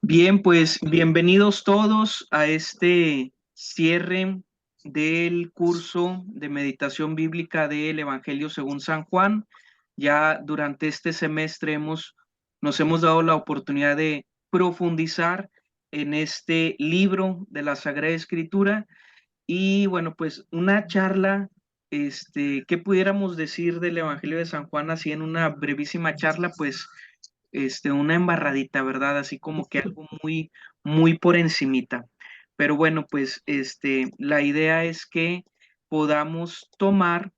Bien, pues bienvenidos todos a este cierre del curso de meditación bíblica del Evangelio según San Juan. Ya durante este semestre nos hemos dado la oportunidad de profundizar en este libro de la Sagrada Escritura y bueno, pues una charla, ¿qué pudiéramos decir del Evangelio de San Juan así en una brevísima charla? Pues una embarradita, ¿verdad? Así como que algo muy por encimita. Pero bueno, pues la idea es que podamos tomar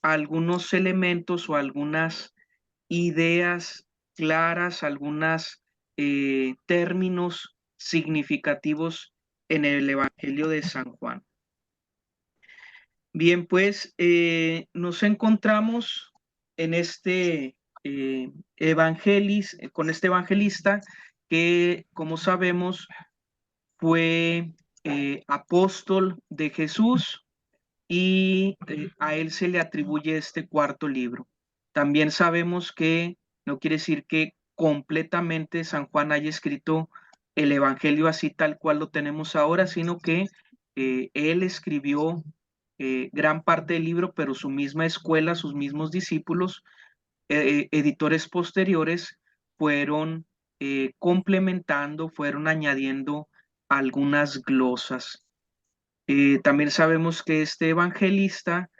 algunos elementos o algunas ideas claras, algunos términos significativos en el Evangelio de San Juan. Bien, pues nos encontramos en con este evangelista que, como sabemos, fue apóstol de Jesús y a él se le atribuye este cuarto libro. También sabemos que no quiere decir que completamente San Juan haya escrito el evangelio así tal cual lo tenemos ahora, sino que él escribió gran parte del libro, pero su misma escuela, sus mismos discípulos, editores posteriores, fueron complementando, fueron añadiendo algunas glosas. También sabemos que este evangelista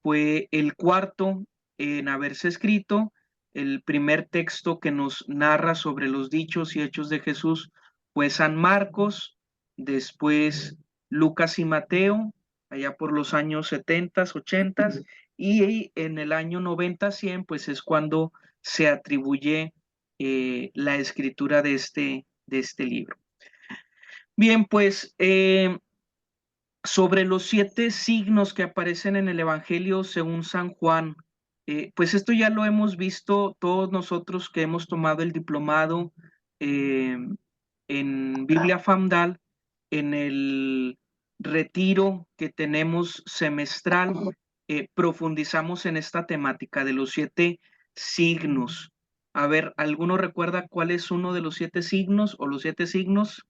fue el cuarto en haberse escrito. El primer texto que nos narra sobre los dichos y hechos de Jesús fue San Marcos, después Lucas y Mateo, allá por los años 70, 80, y en el año 90, 100, pues es cuando se atribuye la escritura de este libro. Bien, pues sobre los 7 signos que aparecen en el Evangelio según San Juan, pues esto ya lo hemos visto todos nosotros que hemos tomado el diplomado eh, en Biblia Famdal, en el retiro que tenemos semestral, profundizamos en esta temática de los 7 signos. A ver, ¿alguno recuerda cuál es uno de los 7 signos o los 7 signos?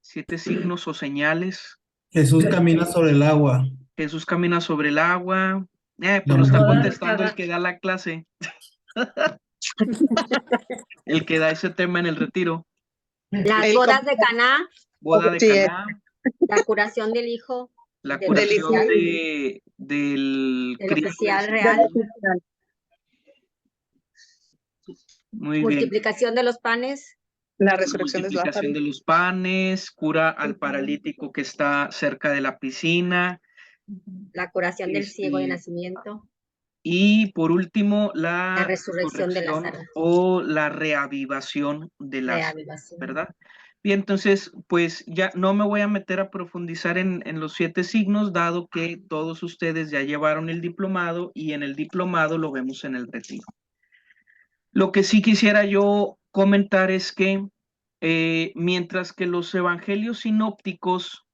7 signos o señales. Jesús camina sobre el agua. Jesús camina sobre el agua. La Pues lo está montaña. contestando el que da la clase, el que da ese tema en el retiro. Las bodas de Caná, Boda de Caná, la curación del hijo, la del curación oficial, del del criado oficial del real, centurión. Muy bien. multiplicación de los panes, La La resurrección de multiplicación de Lázaro. los panes, cura al paralítico que está cerca de la piscina. la curación del ciego de nacimiento, Y por último, la la resurrección de resurrección Lázaro, o la reavivación de Lázaro, reavivación. ¿verdad? Bien, entonces, pues ya no me voy a meter a profundizar en los 7 signos, dado que todos ustedes ya llevaron el diplomado y en el diplomado lo vemos en el retiro. Lo que sí quisiera yo comentar es que mientras que los evangelios sinópticos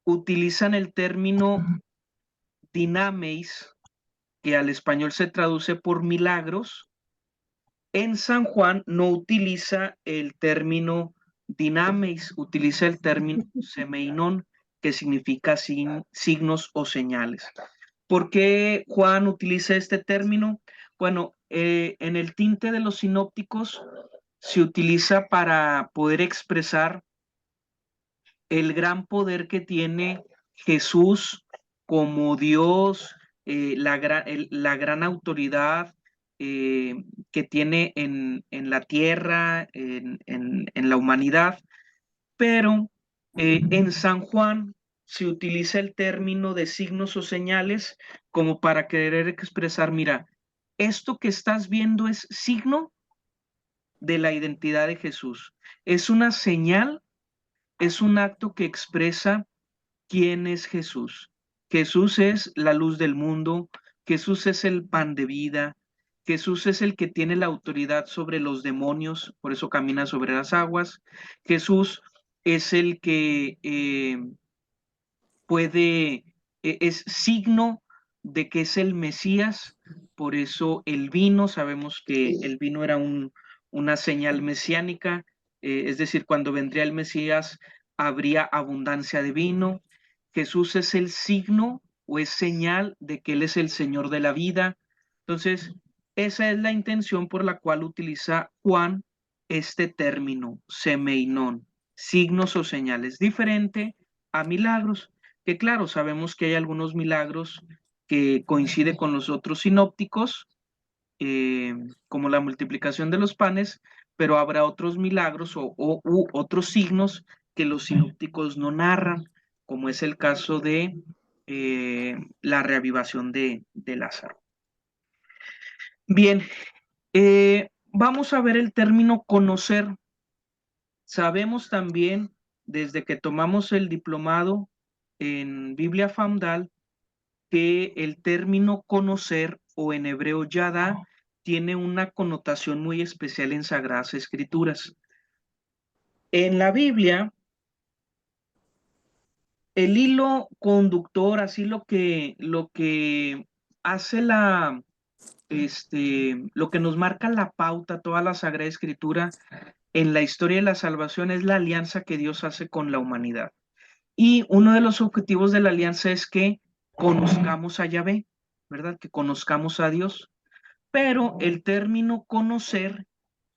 utilizan el término dinameis, que al español se traduce por milagros, en San Juan no utiliza el término dinameis, utiliza el término semeinon, que significa signos o señales. ¿Por qué Juan utiliza este término? Bueno, en el tinte de los sinópticos se utiliza para poder expresar el gran poder que tiene Jesús como Dios, la gran autoridad que tiene en la tierra, en la humanidad, pero en San Juan se utiliza el término de signos o señales como para querer expresar, mira, esto que estás viendo es signo de la identidad de Jesús, es una señal, es un acto que expresa quién es Jesús. Jesús es la luz del mundo, Jesús es el pan de vida, Jesús es el que tiene la autoridad sobre los demonios, por eso camina sobre las aguas. Jesús es el que es signo de que es el Mesías, por eso el vino, sabemos que el vino era una señal mesiánica, es decir, cuando vendría el Mesías habría abundancia de vino. Jesús es el signo o es señal de que Él es el Señor de la vida. Entonces, esa es la intención por la cual utiliza Juan este término, semeinón, signos o señales, diferente a milagros, que claro, sabemos que hay algunos milagros que coincide con los otros sinópticos, como la multiplicación de los panes, pero habrá otros milagros u otros signos que los sinópticos no narran, como es el caso de la reavivación de Lázaro. Bien, vamos a ver el término conocer. Sabemos también, desde que tomamos el diplomado en Biblia Famdal, que el término conocer o en hebreo yada tiene una connotación muy especial en Sagradas Escrituras. En la Biblia, el hilo conductor, así lo que hace lo que nos marca la pauta, toda la Sagrada Escritura en la historia de la salvación es la alianza que Dios hace con la humanidad. Y uno de los objetivos de la alianza es que conozcamos a Yahvé, ¿verdad? Que conozcamos a Dios. Pero el término conocer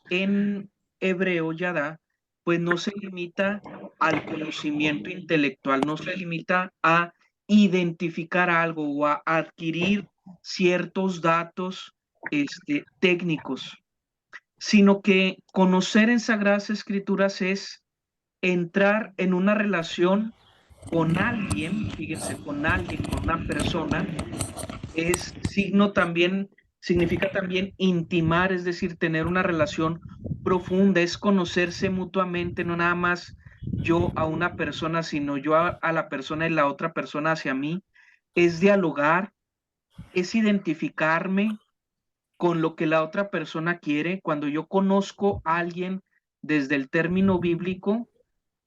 en hebreo yadá, pues no se limita al conocimiento intelectual, no se limita a identificar algo o a adquirir ciertos datos técnicos, sino que conocer en Sagradas Escrituras es entrar en una relación con alguien, fíjense, con alguien, con una persona, es signo también, significa también intimar, es decir, tener una relación profunda, es conocerse mutuamente, no nada más yo a una persona, sino yo a la persona y la otra persona hacia mí, es dialogar, es identificarme con lo que la otra persona quiere. Cuando yo conozco a alguien desde el término bíblico,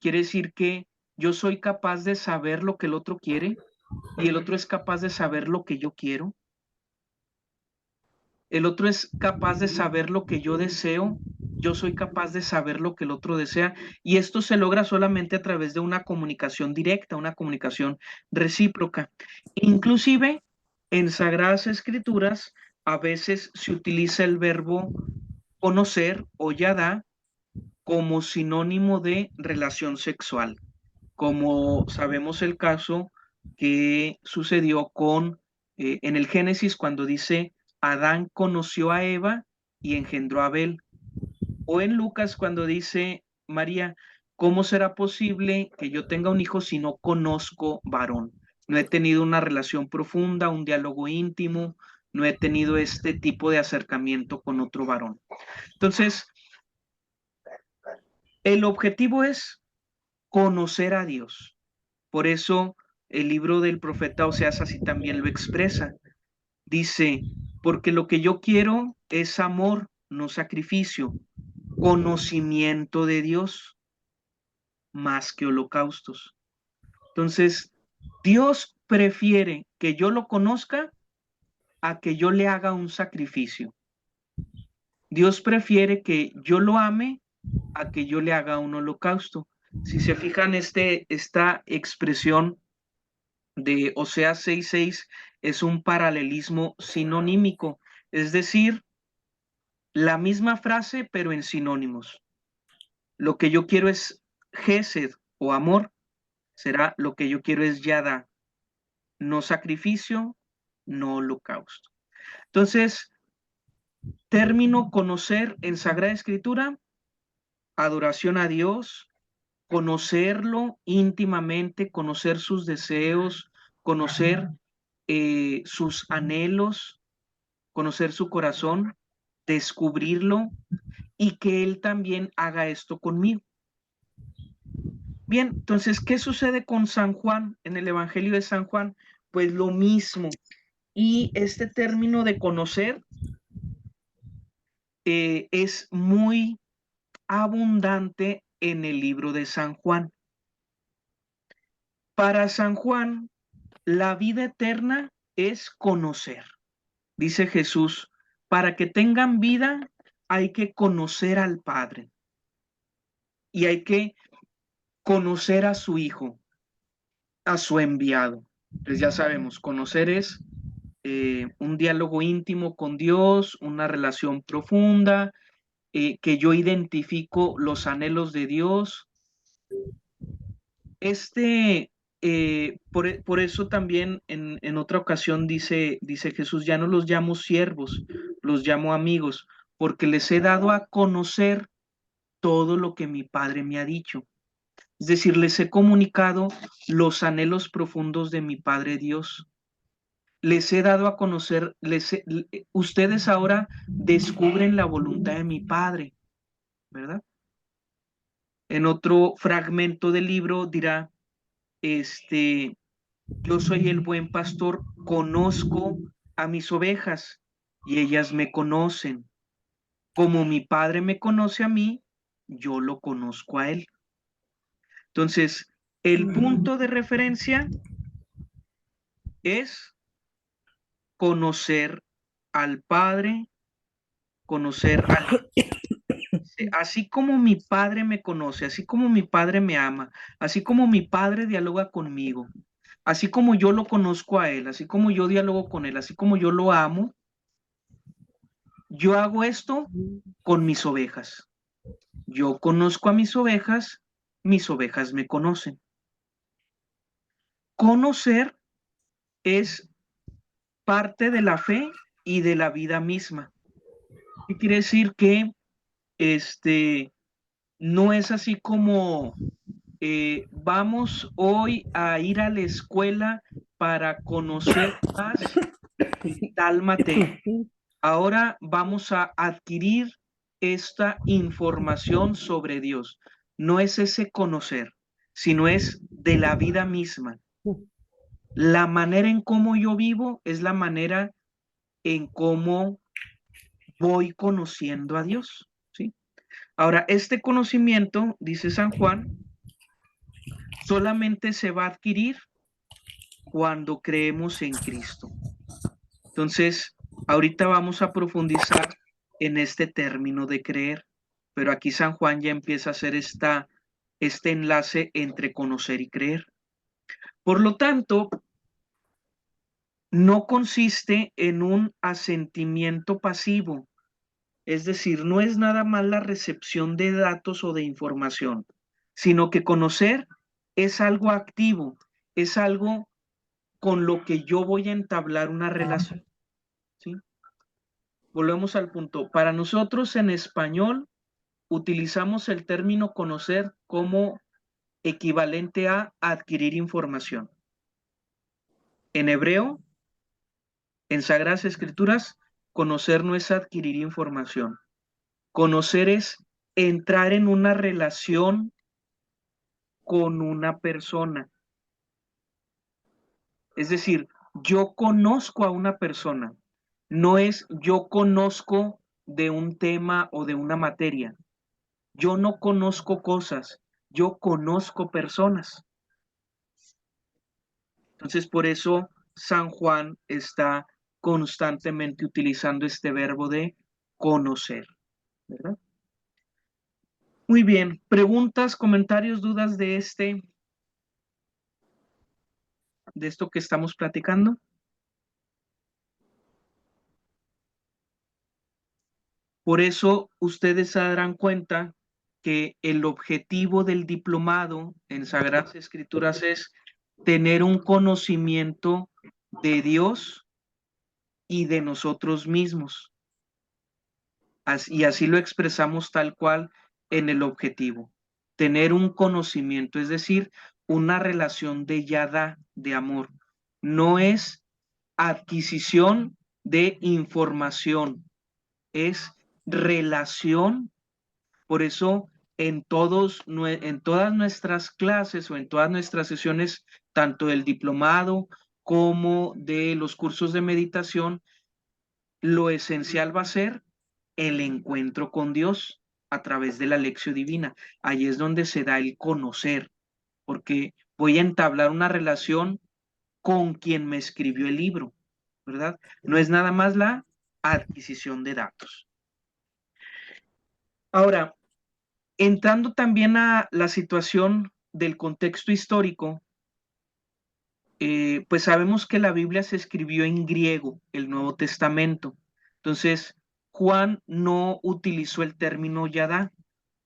quiere decir que yo soy capaz de saber lo que el otro quiere y el otro es capaz de saber lo que yo quiero. El otro es capaz de saber lo que yo deseo, yo soy capaz de saber lo que el otro desea, y esto se logra solamente a través de una comunicación directa, una comunicación recíproca. Inclusive en Sagradas Escrituras a veces se utiliza el verbo conocer o yadá como sinónimo de relación sexual, como sabemos el caso que sucedió en el Génesis cuando dice, Adán conoció a Eva y engendró a Abel. O en Lucas cuando dice, María, ¿cómo será posible que yo tenga un hijo si no conozco varón? No he tenido una relación profunda, un diálogo íntimo, no he tenido este tipo de acercamiento con otro varón. Entonces, el objetivo es conocer a Dios. Por eso el libro del profeta Oseas así también lo expresa. Dice, porque lo que yo quiero es amor, no sacrificio, conocimiento de Dios más que holocaustos. Entonces, Dios prefiere que yo lo conozca a que yo le haga un sacrificio. Dios prefiere que yo lo ame a que yo le haga un holocausto. Si se fijan, esta expresión de Oseas 6:6 es un paralelismo sinonímico, es decir, la misma frase pero en sinónimos. Lo que yo quiero es gesed o amor, será lo que yo quiero es yada, no sacrificio, no holocausto. Entonces, término conocer en Sagrada Escritura, adoración a Dios, conocerlo íntimamente, conocer sus deseos, conocer sus anhelos, conocer su corazón, descubrirlo y que Él también haga esto conmigo. Bien, entonces, ¿qué sucede con San Juan en el Evangelio de San Juan? Pues lo mismo. Y este término de conocer es muy abundante en el libro de San Juan. Para San Juan, la vida eterna es conocer. dice Jesús, para que tengan vida hay que conocer al Padre y hay que conocer a su Hijo, a su enviado. Pues ya sabemos, conocer es un diálogo íntimo con Dios, una relación profunda, que yo identifico los anhelos de Dios. Por eso también en otra ocasión dice Jesús, ya no los llamo siervos, los llamo amigos, porque les he dado a conocer todo lo que mi Padre me ha dicho. Es decir, les he comunicado los anhelos profundos de mi Padre Dios. Les he dado a conocer, ustedes ahora descubren la voluntad de mi Padre, ¿verdad? En otro fragmento del libro dirá, yo soy el buen pastor, conozco a mis ovejas y ellas me conocen. Como mi Padre me conoce a mí, yo lo conozco a él. Entonces, el punto de referencia es conocer al Padre, conocer al... Así como mi Padre me conoce, así como mi Padre me ama, así como mi Padre dialoga conmigo, así como yo lo conozco a Él, así como yo dialogo con Él, así como yo lo amo, yo hago esto con mis ovejas. Yo conozco a mis ovejas me conocen. Conocer es parte de la fe y de la vida misma. ¿Qué quiere decir? Que no es así como vamos hoy a ir a la escuela para conocer más tal materia. Ahora vamos a adquirir esta información sobre Dios. No es ese conocer, sino es de la vida misma. La manera en cómo yo vivo es la manera en cómo voy conociendo a Dios, ¿sí? Ahora, este conocimiento, dice San Juan, solamente se va a adquirir cuando creemos en Cristo. Entonces, ahorita vamos a profundizar en este término de creer, pero aquí San Juan ya empieza a hacer este enlace entre conocer y creer. Por lo tanto, no consiste en un asentimiento pasivo, es decir, no es nada más la recepción de datos o de información, sino que conocer es algo activo, es algo con lo que yo voy a entablar una relación, ¿sí? Volvemos al punto. Para nosotros en español utilizamos el término conocer como equivalente a adquirir información. En hebreo, en Sagradas Escrituras, conocer no es adquirir información. Conocer es entrar en una relación con una persona. Es decir, yo conozco a una persona. No es yo conozco de un tema o de una materia. Yo no conozco cosas, yo conozco personas. Entonces, por eso San Juan está constantemente utilizando este verbo de conocer, ¿verdad? Muy bien, preguntas, comentarios, dudas de esto que estamos platicando. Por eso ustedes se darán cuenta que el objetivo del diplomado en Sagradas Escrituras es tener un conocimiento de Dios y de nosotros mismos. Y así lo expresamos tal cual en el objetivo. Tener un conocimiento, es decir, una relación de yada, de amor. No es adquisición de información, es relación. Por eso en todas nuestras clases o en todas nuestras sesiones, tanto del diplomado como de los cursos de meditación, lo esencial va a ser el encuentro con Dios a través de la lección divina. Ahí es donde se da el conocer, porque voy a entablar una relación con quien me escribió el libro, ¿verdad? No es nada más la adquisición de datos. Ahora, entrando también a la situación del contexto histórico, pues sabemos que la Biblia se escribió en griego, el Nuevo Testamento. Entonces, Juan no utilizó el término yadá,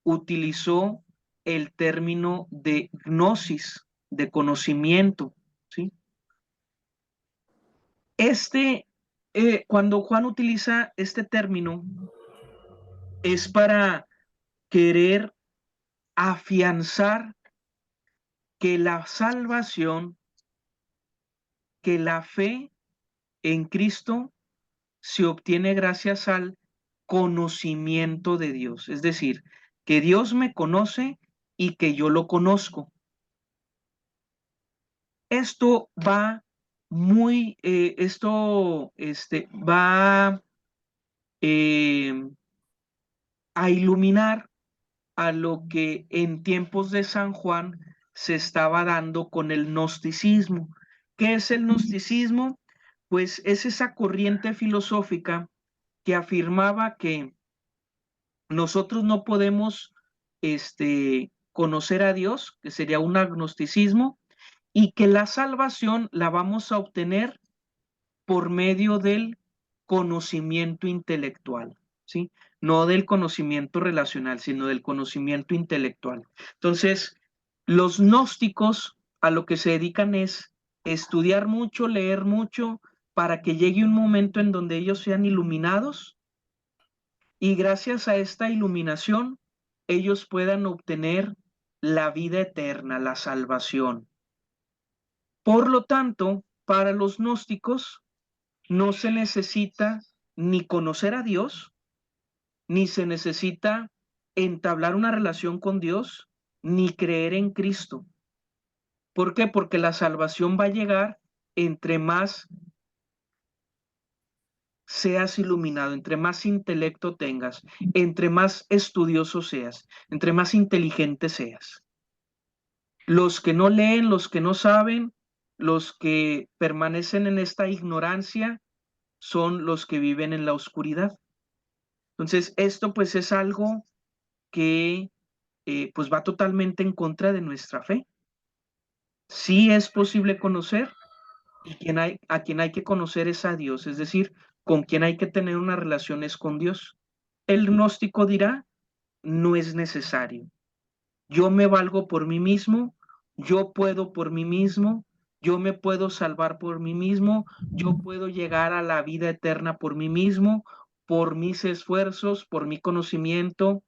utilizó el término de gnosis, de conocimiento, ¿sí? Cuando Juan utiliza este término, es para querer afianzar que la salvación, que la fe en Cristo se obtiene gracias al conocimiento de Dios. Es decir, que Dios me conoce y que yo lo conozco. Esto va va a iluminar a lo que en tiempos de San Juan se estaba dando con el gnosticismo. ¿Qué es el gnosticismo? Pues es esa corriente filosófica que afirmaba que nosotros no podemos conocer a Dios, que sería un agnosticismo, y que la salvación la vamos a obtener por medio del conocimiento intelectual, ¿sí? No del conocimiento relacional, sino del conocimiento intelectual. Entonces, los gnósticos a lo que se dedican es estudiar mucho, leer mucho, para que llegue un momento en donde ellos sean iluminados y gracias a esta iluminación ellos puedan obtener la vida eterna, la salvación. Por lo tanto, para los gnósticos no se necesita ni conocer a Dios, ni se necesita entablar una relación con Dios, ni creer en Cristo. ¿Por qué? Porque la salvación va a llegar entre más seas iluminado, entre más intelecto tengas, entre más estudioso seas, entre más inteligente seas. Los que no leen, los que no saben, los que permanecen en esta ignorancia, son los que viven en la oscuridad. Entonces, esto pues es algo que pues va totalmente en contra de nuestra fe. Sí es posible conocer, y a quien hay que conocer es a Dios, es decir, con quien hay que tener una relación es con Dios. El gnóstico dirá, no es necesario. Yo me valgo por mí mismo, yo puedo por mí mismo, yo me puedo salvar por mí mismo, yo puedo llegar a la vida eterna por mí mismo, por mis esfuerzos, por mi conocimiento,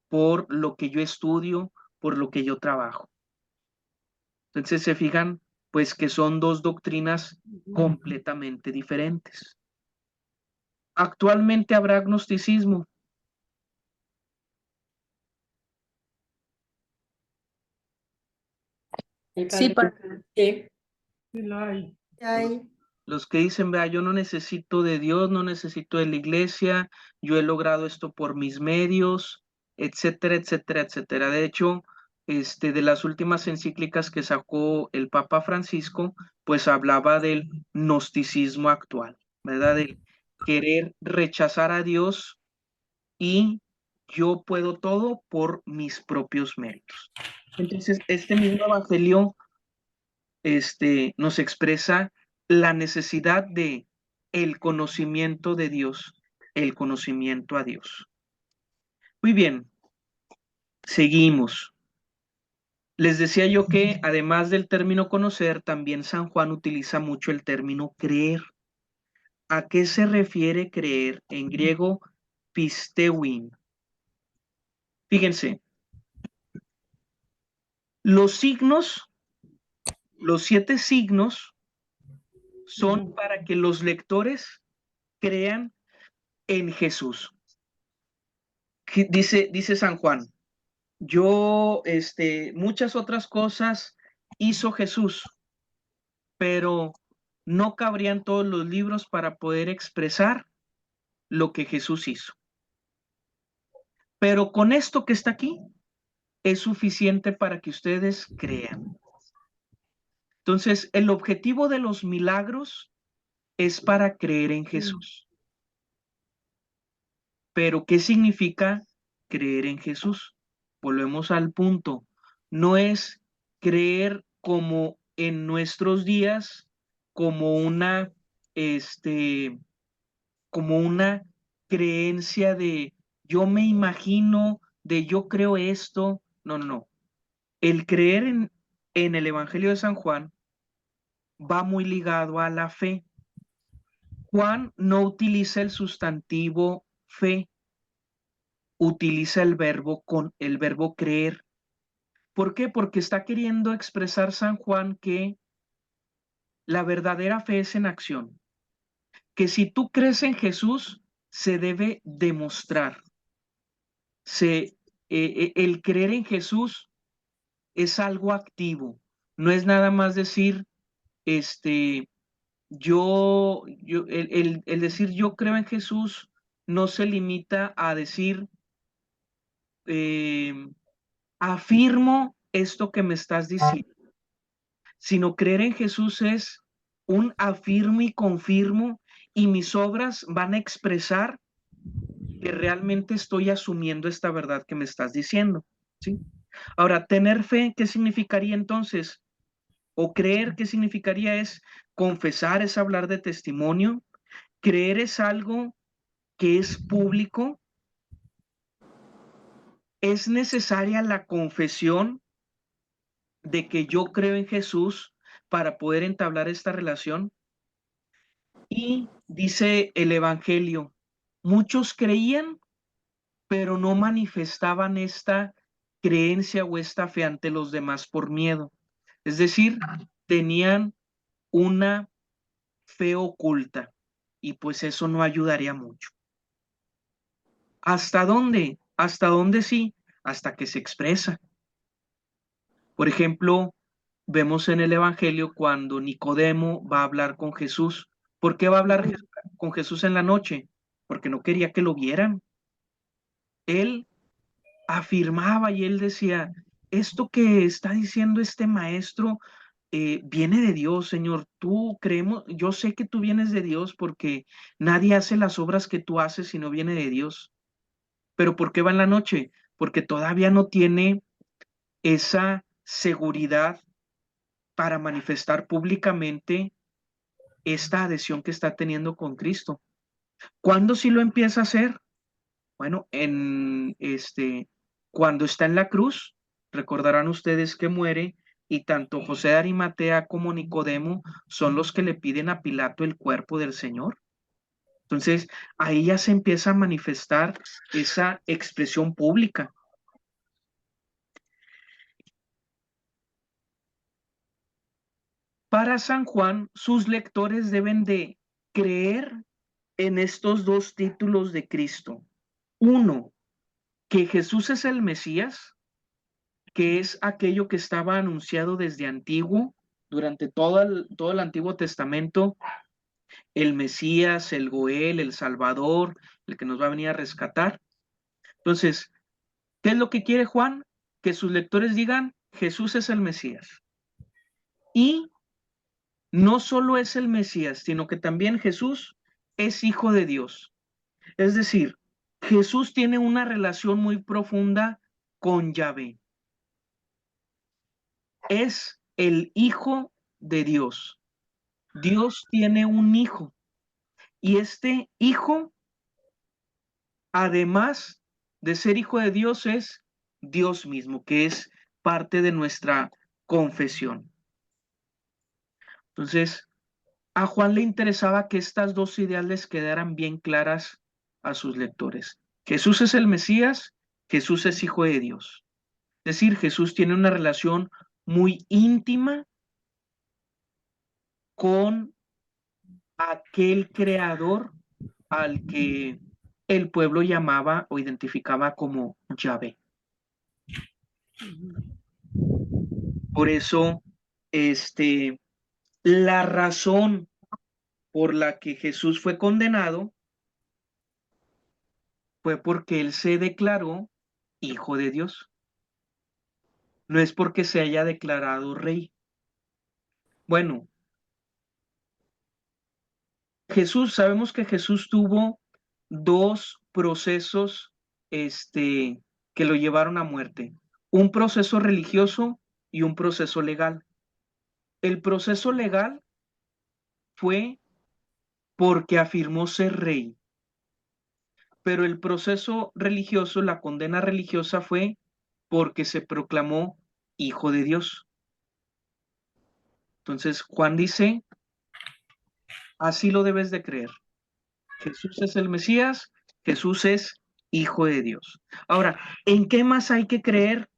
por lo que yo estudio, por lo que yo trabajo. Entonces se fijan, pues que son dos doctrinas completamente diferentes. Actualmente habrá agnosticismo. Sí, sí. Los que dicen, vea, yo no necesito de Dios, no necesito de la iglesia, yo he logrado esto por mis medios, etcétera, etcétera, etcétera. De hecho, de las últimas encíclicas que sacó el Papa Francisco, pues hablaba del gnosticismo actual, ¿verdad? De querer rechazar a Dios y yo puedo todo por mis propios méritos. Entonces, este mismo evangelio nos expresa la necesidad de el conocimiento de Dios, el conocimiento a Dios. Muy bien, seguimos. Les decía yo que además del término conocer, también San Juan utiliza mucho el término creer. ¿A qué se refiere creer? En griego, pisteuin. Fíjense, los signos, los 7 signos, son para que los lectores crean en Jesús. Dice San Juan, muchas otras cosas hizo Jesús, pero no cabrían todos los libros para poder expresar lo que Jesús hizo. Pero con esto que está aquí, es suficiente para que ustedes crean. Entonces, el objetivo de los milagros es para creer en Jesús. Pero, ¿qué significa creer en Jesús? Volvemos al punto. No es creer como en nuestros días, como este, como una creencia de yo me imagino, de yo creo esto. No, no, no. El creer en el Evangelio de San Juan va muy ligado a la fe. Juan no utiliza el sustantivo fe, utiliza el verbo creer. ¿Por qué? Porque está queriendo expresar San Juan que la verdadera fe es en acción, que si tú crees en Jesús, se debe demostrar. El creer en Jesús es algo activo, no es nada más decir, el decir yo creo en Jesús no se limita a decir, eh, afirmo esto que me estás diciendo, sino creer en Jesús es un afirmo y confirmo, y mis obras van a expresar que realmente estoy asumiendo esta verdad que me estás diciendo, ¿sí? Ahora, tener fe, ¿qué significaría entonces? O creer, ¿qué significaría? Es confesar, es hablar de testimonio. Creer es algo que es público. Es necesaria la confesión de que yo creo en Jesús para poder entablar esta relación. Y dice el Evangelio, muchos creían, pero no manifestaban esta creencia o esta fe ante los demás por miedo. Es decir, tenían una fe oculta, y pues eso no ayudaría mucho. ¿Hasta dónde? ¿Hasta dónde sí? Hasta que se expresa. Por ejemplo, vemos en el Evangelio cuando Nicodemo va a hablar con Jesús. ¿Por qué va a hablar con Jesús en la noche? Porque no quería que lo vieran. Él afirmaba y él decía, esto que está diciendo este maestro viene de Dios, Señor. Yo sé que tú vienes de Dios porque nadie hace las obras que tú haces si no viene de Dios. Pero ¿por qué va en la noche? Porque todavía no tiene esa seguridad para manifestar públicamente esta adhesión que está teniendo con Cristo. ¿Cuándo sí lo empieza a hacer? Bueno, cuando está en la cruz, recordarán ustedes que muere, y tanto José de Arimatea como Nicodemo son los que le piden a Pilato el cuerpo del Señor. Entonces, ahí ya se empieza a manifestar esa expresión pública. Para San Juan, sus lectores deben de creer en estos dos títulos de Cristo. Uno, que Jesús es el Mesías, que es aquello que estaba anunciado desde antiguo, durante todo el Antiguo Testamento, el Mesías, el Goel, el Salvador, el que nos va a venir a rescatar. Entonces, ¿qué es lo que quiere Juan? Que sus lectores digan, Jesús es el Mesías. Y no solo es el Mesías, sino que también Jesús es hijo de Dios. Es decir, Jesús tiene una relación muy profunda con Yahvé. Es el hijo de Dios. Dios tiene un hijo, y este hijo, además de ser hijo de Dios, es Dios mismo, que es parte de nuestra confesión. Entonces, a Juan le interesaba que estas dos ideas les quedaran bien claras a sus lectores. Jesús es el Mesías, Jesús es hijo de Dios. Es decir, Jesús tiene una relación muy íntima con aquel creador al que el pueblo llamaba o identificaba como Yahvé. Por eso, la razón por la que Jesús fue condenado fue porque él se declaró hijo de Dios. No es porque se haya declarado rey. Bueno, Sabemos que Jesús tuvo dos procesos que lo llevaron a muerte. Un proceso religioso y un proceso legal. El proceso legal fue porque afirmó ser rey, pero el proceso religioso, la condena religiosa fue porque se proclamó hijo de Dios. Entonces Juan dice, así lo debes de creer. Jesús es el Mesías, Jesús es hijo de Dios. Ahora, ¿en qué más hay que creer?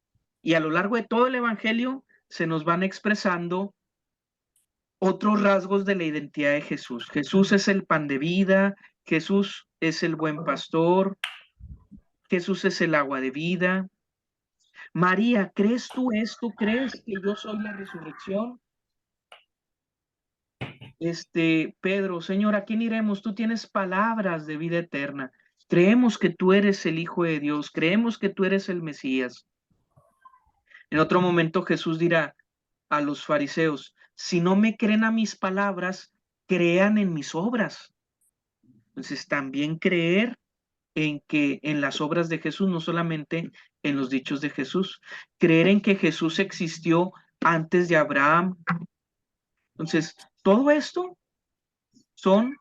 Y a lo largo de todo el Evangelio se nos van expresando otros rasgos de la identidad de Jesús. Jesús es el pan de vida, Jesús es el buen pastor, Jesús es el agua de vida. María, ¿crees tú esto? ¿Crees que yo soy la resurrección? Pedro, Señor, ¿a quién iremos? Tú tienes palabras de vida eterna. Creemos que tú eres el Hijo de Dios, creemos que tú eres el Mesías. En otro momento Jesús dirá a los fariseos, si no me creen a mis palabras, crean en mis obras. Entonces también creer en las obras de Jesús, no solamente en los dichos de Jesús. Creer en que Jesús existió antes de Abraham. Entonces, todo esto son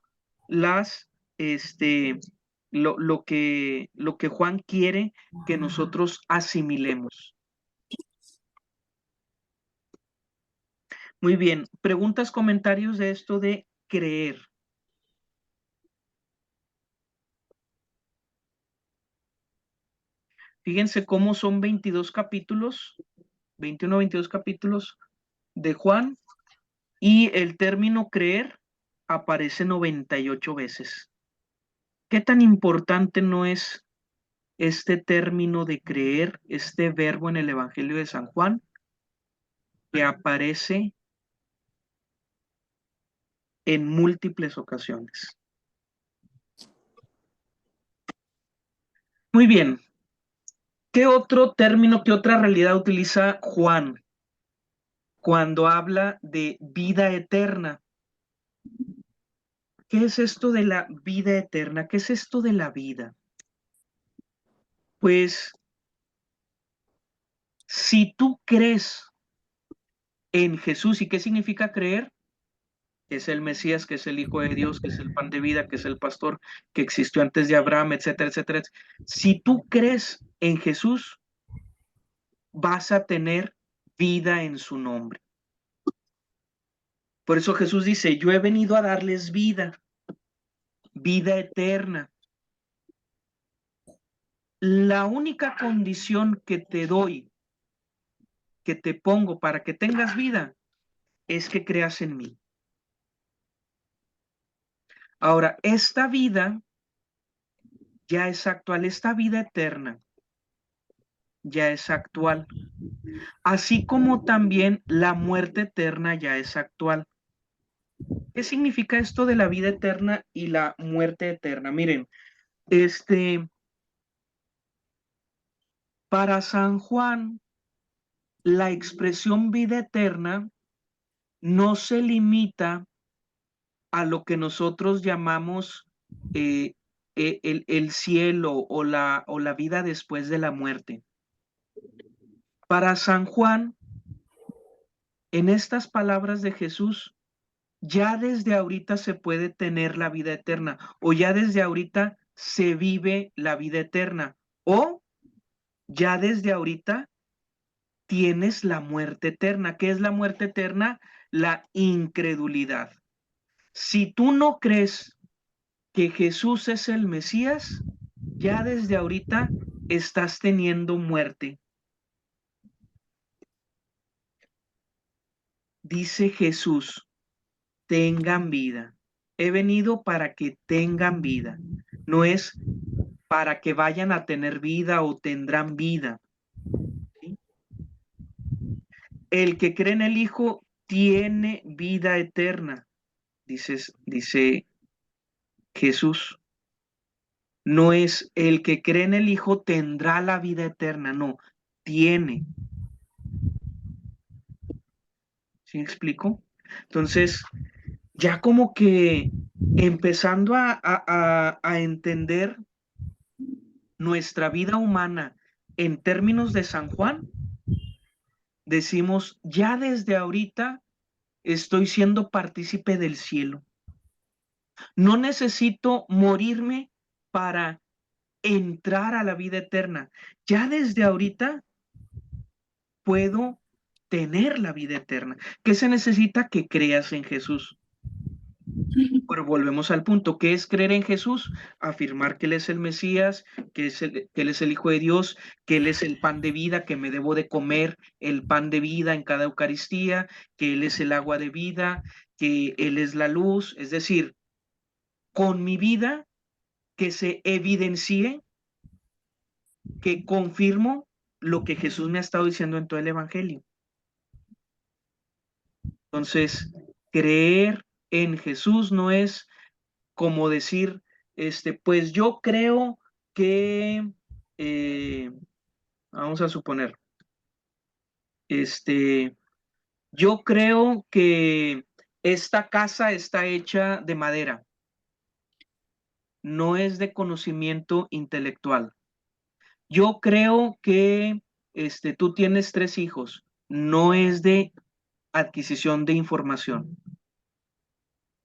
lo que Juan quiere que nosotros asimilemos. Muy bien, preguntas, comentarios de esto de creer. Fíjense cómo son 22 capítulos, 21 o 22 capítulos de Juan, y el término creer aparece 98 veces. ¿Qué tan importante no es este término de creer, este verbo en el Evangelio de San Juan, que aparece en múltiples ocasiones? Muy bien. ¿Qué otro término, qué otra realidad utiliza Juan cuando habla de vida eterna? ¿Qué es esto de la vida eterna? ¿Qué es esto de la vida? Pues, si tú crees en Jesús, ¿y qué significa creer? Que es el Mesías, que es el Hijo de Dios, que es el pan de vida, que es el pastor, que existió antes de Abraham, etcétera, etcétera. Si tú crees en Jesús, vas a tener vida en su nombre. Por eso Jesús dice, yo he venido a darles vida, vida eterna. La única condición que te doy, que te pongo para que tengas vida, es que creas en mí. Ahora, esta vida ya es actual, esta vida eterna ya es actual, así como también la muerte eterna ya es actual. ¿Qué significa esto de la vida eterna y la muerte eterna? Miren, para San Juan, la expresión vida eterna no se limita a lo que nosotros llamamos el cielo o la vida después de la muerte. Para San Juan, en estas palabras de Jesús, ya desde ahorita se puede tener la vida eterna, o ya desde ahorita se vive la vida eterna, o ya desde ahorita tienes la muerte eterna. ¿Qué es la muerte eterna? La incredulidad. Si tú no crees que Jesús es el Mesías, ya desde ahorita estás teniendo muerte. Dice Jesús, tengan vida. He venido para que tengan vida. No es para que vayan a tener vida o tendrán vida. ¿Sí? El que cree en el Hijo tiene vida eterna, dice Jesús. No es el que cree en el Hijo tendrá la vida eterna, no, tiene. ¿Sí me explico? Entonces, ya como que empezando a entender nuestra vida humana en términos de San Juan, decimos, ya desde ahorita estoy siendo partícipe del cielo. No necesito morirme para entrar a la vida eterna. Ya desde ahorita puedo tener la vida eterna. ¿Qué se necesita? Que creas en Jesús. Pero volvemos al punto, ¿qué es creer en Jesús? Afirmar que Él es el Mesías, que Él es el Hijo de Dios, que Él es el pan de vida, que me debo de comer el pan de vida en cada Eucaristía, que Él es el agua de vida, que Él es la luz. Es decir, con mi vida que se evidencie, que confirmo lo que Jesús me ha estado diciendo en todo el Evangelio. Entonces, creer en Jesús no es como decir, pues yo creo que, vamos a suponer, yo creo que esta casa está hecha de madera, no es de conocimiento intelectual. Yo creo que, tú tienes 3 hijos, no es de adquisición de información.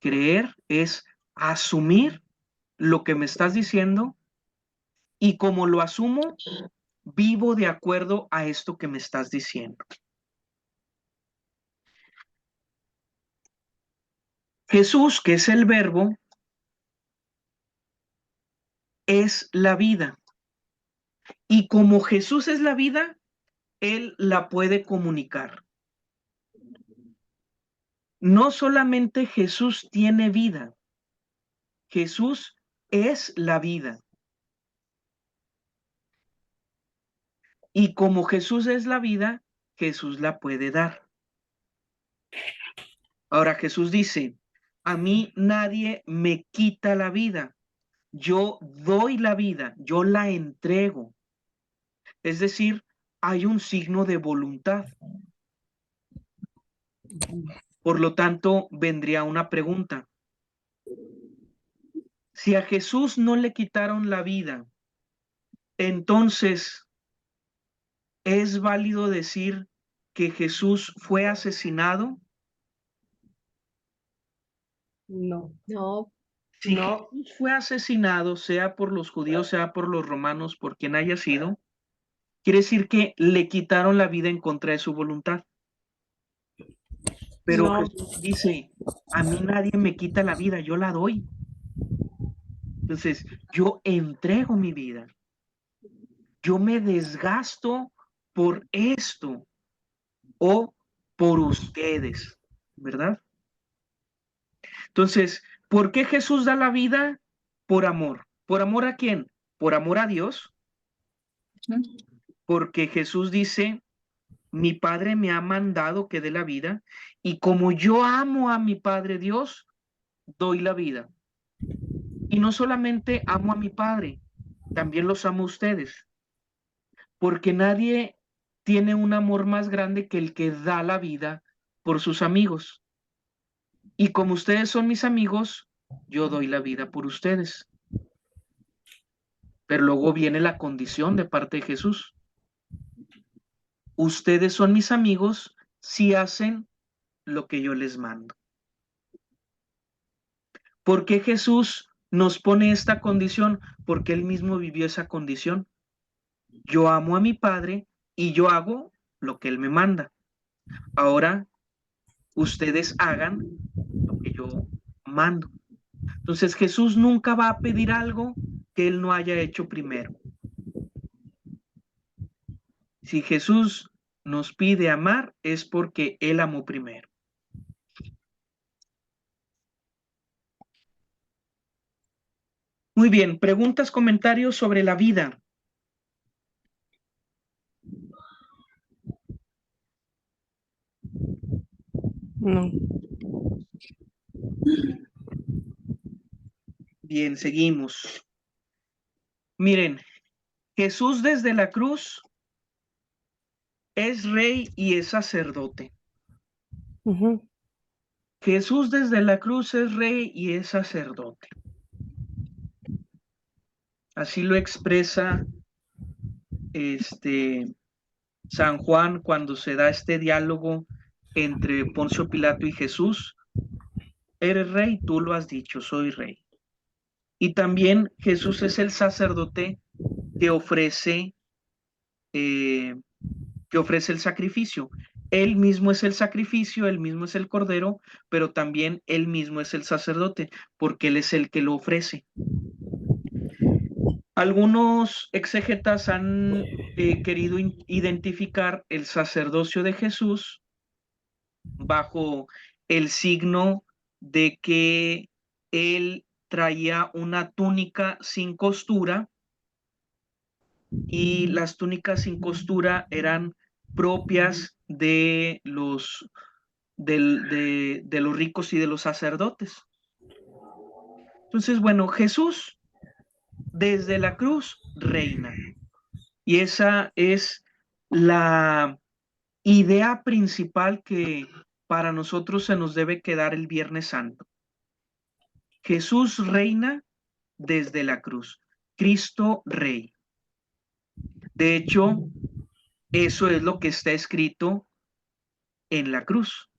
Creer es asumir lo que me estás diciendo y como lo asumo, vivo de acuerdo a esto que me estás diciendo. Jesús, que es el verbo, es la vida. Y como Jesús es la vida, Él la puede comunicar. No solamente Jesús tiene vida, Jesús es la vida. Y como Jesús es la vida, Jesús la puede dar. Ahora Jesús dice, a mí nadie me quita la vida. Yo doy la vida, yo la entrego. Es decir, hay un signo de voluntad. Por lo tanto, vendría una pregunta. Si a Jesús no le quitaron la vida, entonces, ¿es válido decir que Jesús fue asesinado? No. No, Si No. Jesús fue asesinado, sea por los judíos, sea por los romanos, por quien haya sido, quiere decir que le quitaron la vida en contra de su voluntad. Pero No. Jesús dice, a mí nadie me quita la vida, yo la doy. Entonces, yo entrego mi vida. Yo me desgasto por esto o por ustedes, ¿verdad? Entonces, ¿por qué Jesús da la vida? Por amor. ¿Por amor a quién? Por amor a Dios. Porque Jesús dice, mi Padre me ha mandado que dé la vida y como yo amo a mi Padre Dios, doy la vida. Y no solamente amo a mi Padre, también los amo a ustedes. Porque nadie tiene un amor más grande que el que da la vida por sus amigos. Y como ustedes son mis amigos, yo doy la vida por ustedes. Pero luego viene la condición de parte de Jesús. Ustedes son mis amigos si hacen lo que yo les mando. ¿Por qué Jesús nos pone esta condición? Porque Él mismo vivió esa condición. Yo amo a mi Padre y yo hago lo que Él me manda. Ahora, ustedes hagan lo que yo mando. Entonces Jesús nunca va a pedir algo que Él no haya hecho primero. Si Jesús nos pide amar es porque Él amó primero. Muy bien, preguntas, comentarios sobre la vida. No. Bien, seguimos. Miren, Jesús desde la cruz es rey y es sacerdote. Jesús desde la cruz es rey y es sacerdote. Así lo expresa San Juan cuando se da este diálogo entre Poncio Pilato y Jesús. Eres rey, tú lo has dicho, soy rey. Y también Jesús es el sacerdote que ofrece el sacrificio. Él mismo es el sacrificio, él mismo es el cordero, pero también él mismo es el sacerdote, porque él es el que lo ofrece. Algunos exégetas han querido identificar el sacerdocio de Jesús bajo el signo de que él traía una túnica sin costura, y las túnicas sin costura eran propias de los ricos y de los sacerdotes. Entonces, bueno, Jesús desde la cruz reina, y esa es la idea principal que para nosotros se nos debe quedar el Viernes Santo. Jesús reina desde la cruz, Cristo Rey. De hecho, eso es lo que está escrito en la cruz.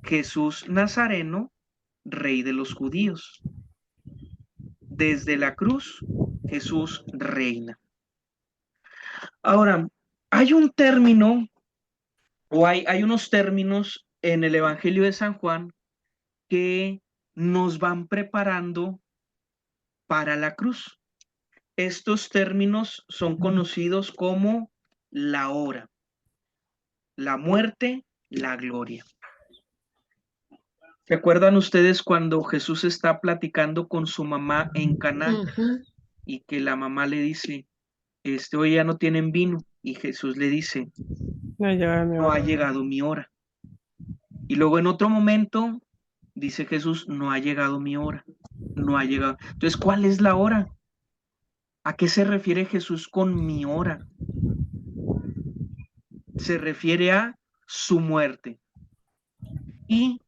Jesús Nazareno, Rey de los judíos. Desde la cruz, Jesús reina. Ahora, hay un término, o hay unos términos en el Evangelio de San Juan que nos van preparando para la cruz. Estos términos son conocidos como la hora, la muerte, la gloria. ¿Se acuerdan ustedes cuando Jesús está platicando con su mamá en Caná y que la mamá le dice, hoy ya no tienen vino? Y Jesús le dice, no ha llegado mi hora. Y luego en otro momento dice Jesús, no ha llegado mi hora, no ha llegado. Entonces, ¿cuál es la hora? ¿A qué se refiere Jesús con mi hora? Se refiere a su muerte. Y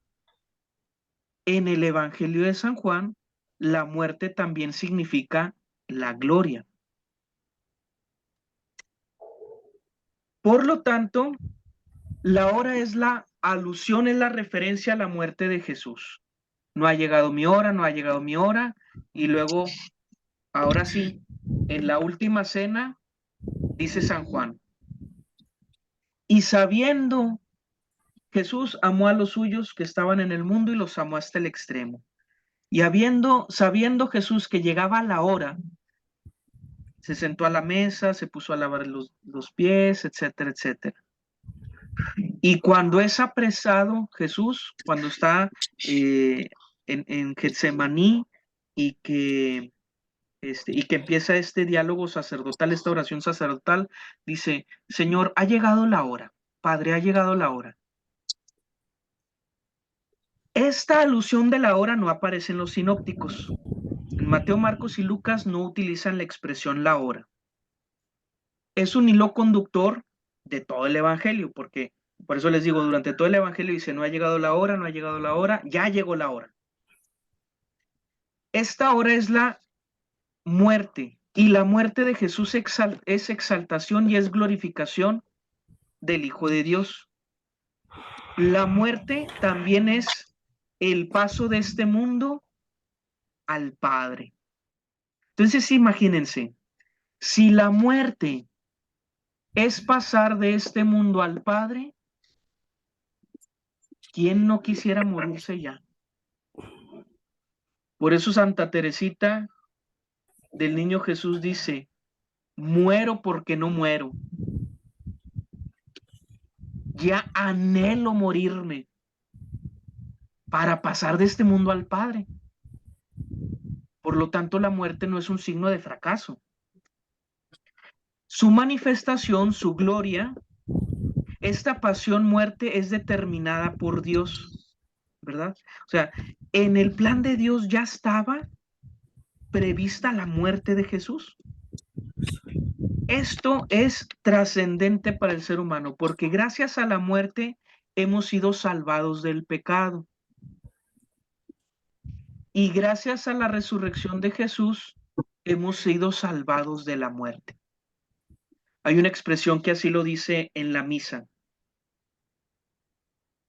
en el Evangelio de San Juan, la muerte también significa la gloria. Por lo tanto, la hora es la alusión, es la referencia a la muerte de Jesús. No ha llegado mi hora, no ha llegado mi hora. Y luego, ahora sí, en la última cena, dice San Juan, y sabiendo, Jesús amó a los suyos que estaban en el mundo y los amó hasta el extremo. Y sabiendo Jesús que llegaba la hora, se sentó a la mesa, se puso a lavar los pies, etcétera, etcétera. Y cuando es apresado Jesús, cuando está en Getsemaní y que empieza este diálogo sacerdotal, esta oración sacerdotal, dice, Señor, ha llegado la hora, Padre, ha llegado la hora. Esta alusión de la hora no aparece en los sinópticos. En Mateo, Marcos y Lucas no utilizan la expresión la hora. Es un hilo conductor de todo el Evangelio, porque por eso les digo, durante todo el Evangelio dice, no ha llegado la hora, no ha llegado la hora, ya llegó la hora. Esta hora es la muerte, y la muerte de Jesús es exaltación y es glorificación del Hijo de Dios. La muerte también es el paso de este mundo al Padre. Entonces, imagínense, si la muerte es pasar de este mundo al Padre, ¿quién no quisiera morirse ya? Por eso Santa Teresita del Niño Jesús dice, muero porque no muero. Ya anhelo morirme para pasar de este mundo al Padre. Por lo tanto, la muerte no es un signo de fracaso. Su manifestación, su gloria, esta pasión muerte es determinada por Dios, ¿verdad? O sea, en el plan de Dios ya estaba prevista la muerte de Jesús. Esto es trascendente para el ser humano, porque gracias a la muerte hemos sido salvados del pecado. Y gracias a la resurrección de Jesús, hemos sido salvados de la muerte. Hay una expresión que así lo dice en la misa.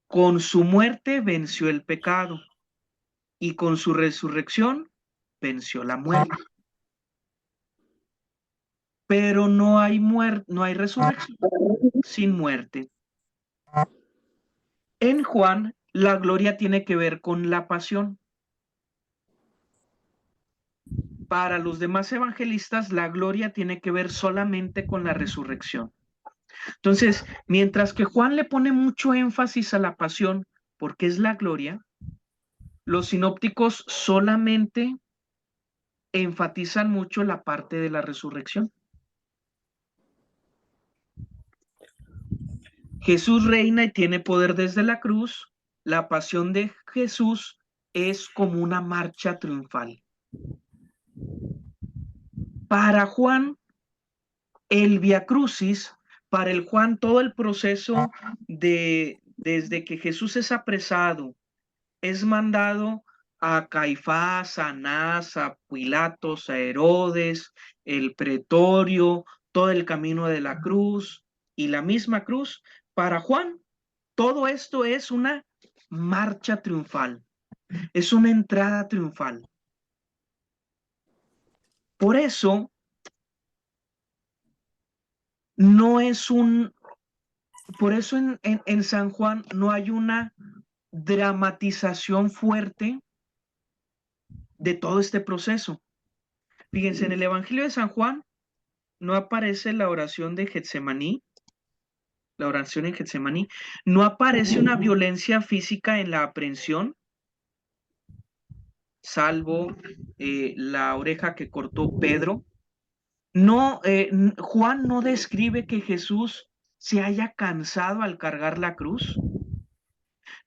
Con su muerte venció el pecado y con su resurrección venció la muerte. Pero no hay no hay resurrección sin muerte. En Juan, la gloria tiene que ver con la pasión. Para los demás evangelistas, la gloria tiene que ver solamente con la resurrección. Entonces, mientras que Juan le pone mucho énfasis a la pasión, porque es la gloria, los sinópticos solamente enfatizan mucho la parte de la resurrección. Jesús reina y tiene poder desde la cruz. La pasión de Jesús es como una marcha triunfal. Para Juan, el Vía Crucis, para el Juan, todo el proceso desde que Jesús es apresado, es mandado a Caifás, a Anás, a Pilatos, a Herodes, el pretorio, todo el camino de la cruz y la misma cruz. Para Juan, todo esto es una marcha triunfal, es una entrada triunfal. Por eso, por eso en San Juan no hay una dramatización fuerte de todo este proceso. Fíjense, en el Evangelio de San Juan no aparece la oración de Getsemaní, la oración en Getsemaní, no aparece una violencia física en la aprehensión, salvo la oreja que cortó Pedro. No, Juan no describe que Jesús se haya cansado al cargar la cruz.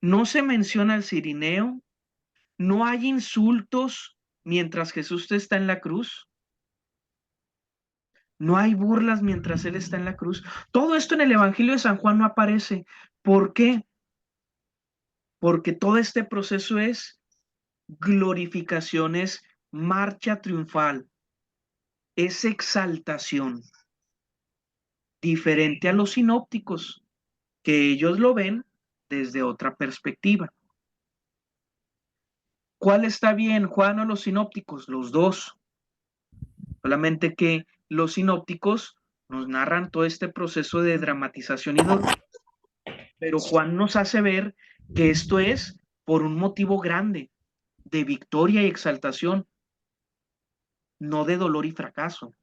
No se menciona el cirineo, no hay insultos mientras Jesús está en la cruz. No hay burlas mientras Él está en la cruz. Todo esto en el Evangelio de San Juan no aparece. ¿Por qué? Porque todo este proceso es glorificación, es marcha triunfal, es exaltación, diferente a los sinópticos, que ellos lo ven desde otra perspectiva. ¿Cuál está bien, Juan o los sinópticos? Los dos. Solamente que los sinópticos nos narran todo este proceso de dramatización y dolor, pero Juan nos hace ver que esto es por un motivo grande, de victoria y exaltación, no de dolor y fracaso.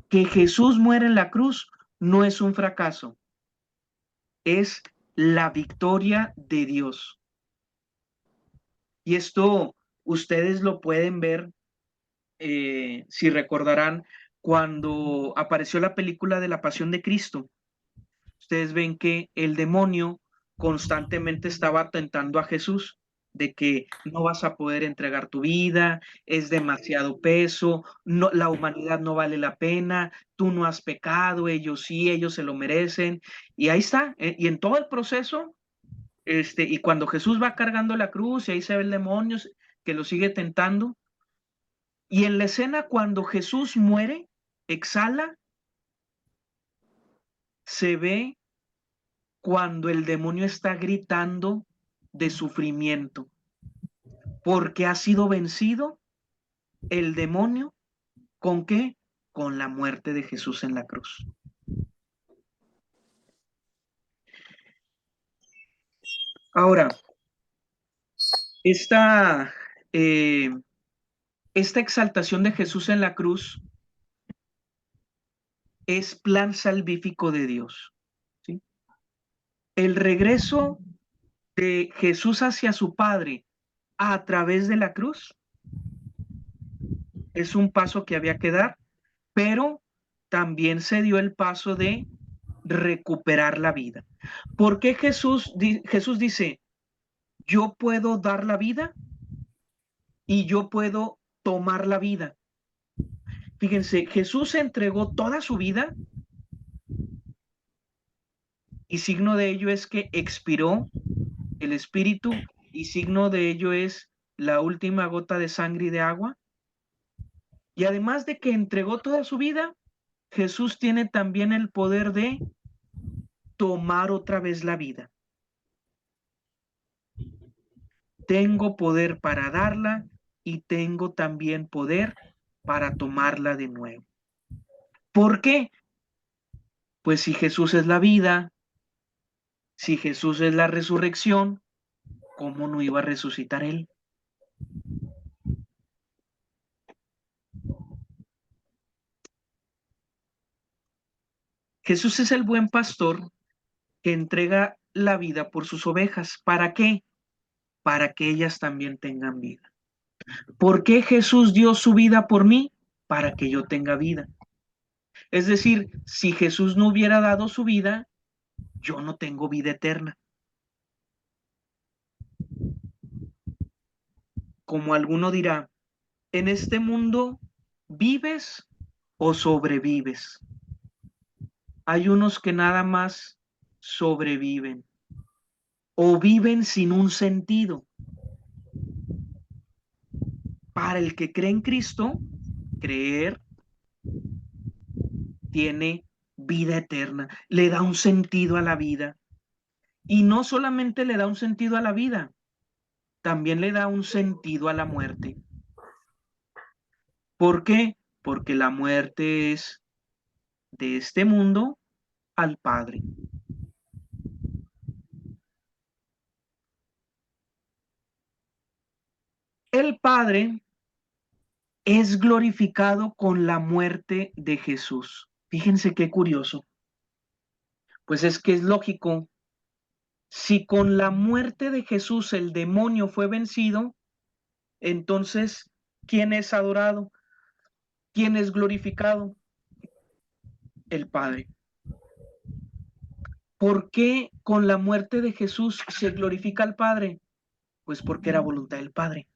Que Jesús muera en la cruz no es un fracaso, es la victoria de Dios. Y esto ustedes lo pueden ver, si recordarán, cuando apareció la película de la Pasión de Cristo. Ustedes ven que el demonio constantemente estaba tentando a Jesús de que no vas a poder entregar tu vida, es demasiado peso, no, la humanidad no vale la pena, tú no has pecado, ellos sí, ellos se lo merecen. Y ahí está, y en todo el proceso, y cuando Jesús va cargando la cruz y ahí se ve el demonio que lo sigue tentando, y en la escena cuando Jesús muere, exhala, se ve cuando el demonio está gritando de sufrimiento, porque ha sido vencido el demonio, ¿con qué? Con la muerte de Jesús en la cruz. Ahora, esta exaltación de Jesús en la cruz es plan salvífico de Dios, ¿sí? El regreso de Jesús hacia su Padre a través de la cruz es un paso que había que dar, pero también se dio el paso de recuperar la vida. ¿Por qué Jesús dice, yo puedo dar la vida y yo puedo tomar la vida? Fíjense, Jesús entregó toda su vida y signo de ello es que expiró el espíritu y signo de ello es la última gota de sangre y de agua. Y además de que entregó toda su vida, Jesús tiene también el poder de tomar otra vez la vida. Tengo poder para darla y tengo también poder para tomarla de nuevo. ¿Por qué? Pues si Jesús es la vida, si Jesús es la resurrección, ¿cómo no iba a resucitar Él? Jesús es el buen pastor que entrega la vida por sus ovejas. ¿Para qué? Para que ellas también tengan vida. ¿Por qué Jesús dio su vida por mí? Para que yo tenga vida. Es decir, si Jesús no hubiera dado su vida, yo no tengo vida eterna. Como alguno dirá, en este mundo vives o sobrevives. Hay unos que nada más sobreviven o viven sin un sentido. Para el que cree en Cristo, creer tiene vida eterna, le da un sentido a la vida. Y no solamente le da un sentido a la vida, también le da un sentido a la muerte. ¿Por qué? Porque la muerte es de este mundo al Padre. El Padre es glorificado con la muerte de Jesús. Fíjense qué curioso. Pues es que es lógico. Si con la muerte de Jesús el demonio fue vencido, entonces, ¿quién es adorado? ¿Quién es glorificado? El Padre. ¿Por qué con la muerte de Jesús se glorifica al Padre? Pues porque era voluntad del Padre.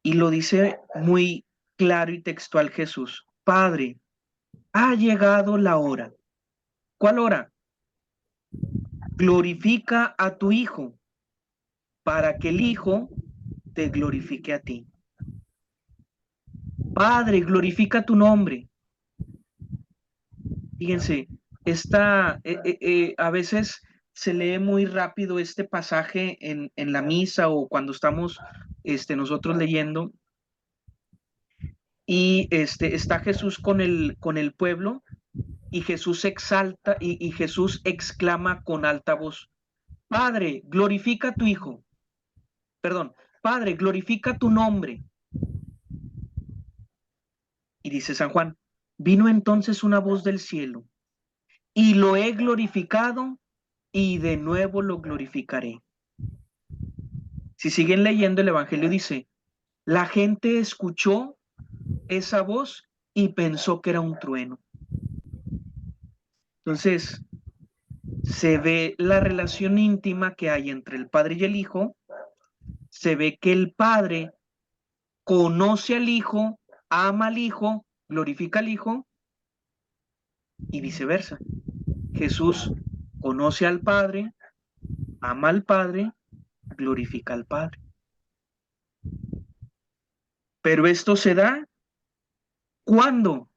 Y lo dice muy claro y textual Jesús. Padre, ha llegado la hora. ¿Cuál hora? Glorifica a tu Hijo, para que el Hijo te glorifique a ti. Padre, glorifica tu nombre. Fíjense, a veces se lee muy rápido este pasaje en la misa o cuando estamos nosotros leyendo, y está Jesús con el pueblo, y Jesús exalta y Jesús exclama con alta voz, Padre, glorifica a tu Hijo. Perdón, Padre, glorifica tu nombre. Y dice San Juan, vino entonces una voz del cielo, y lo he glorificado, y de nuevo lo glorificaré. Si siguen leyendo el Evangelio dice, la gente escuchó esa voz y pensó que era un trueno. Entonces, se ve la relación íntima que hay entre el Padre y el Hijo, se ve que el Padre conoce al Hijo, ama al Hijo, glorifica al Hijo, y viceversa. Jesús conoce al Padre, ama al Padre, glorifica al Padre. Pero esto se da ¿cuándo?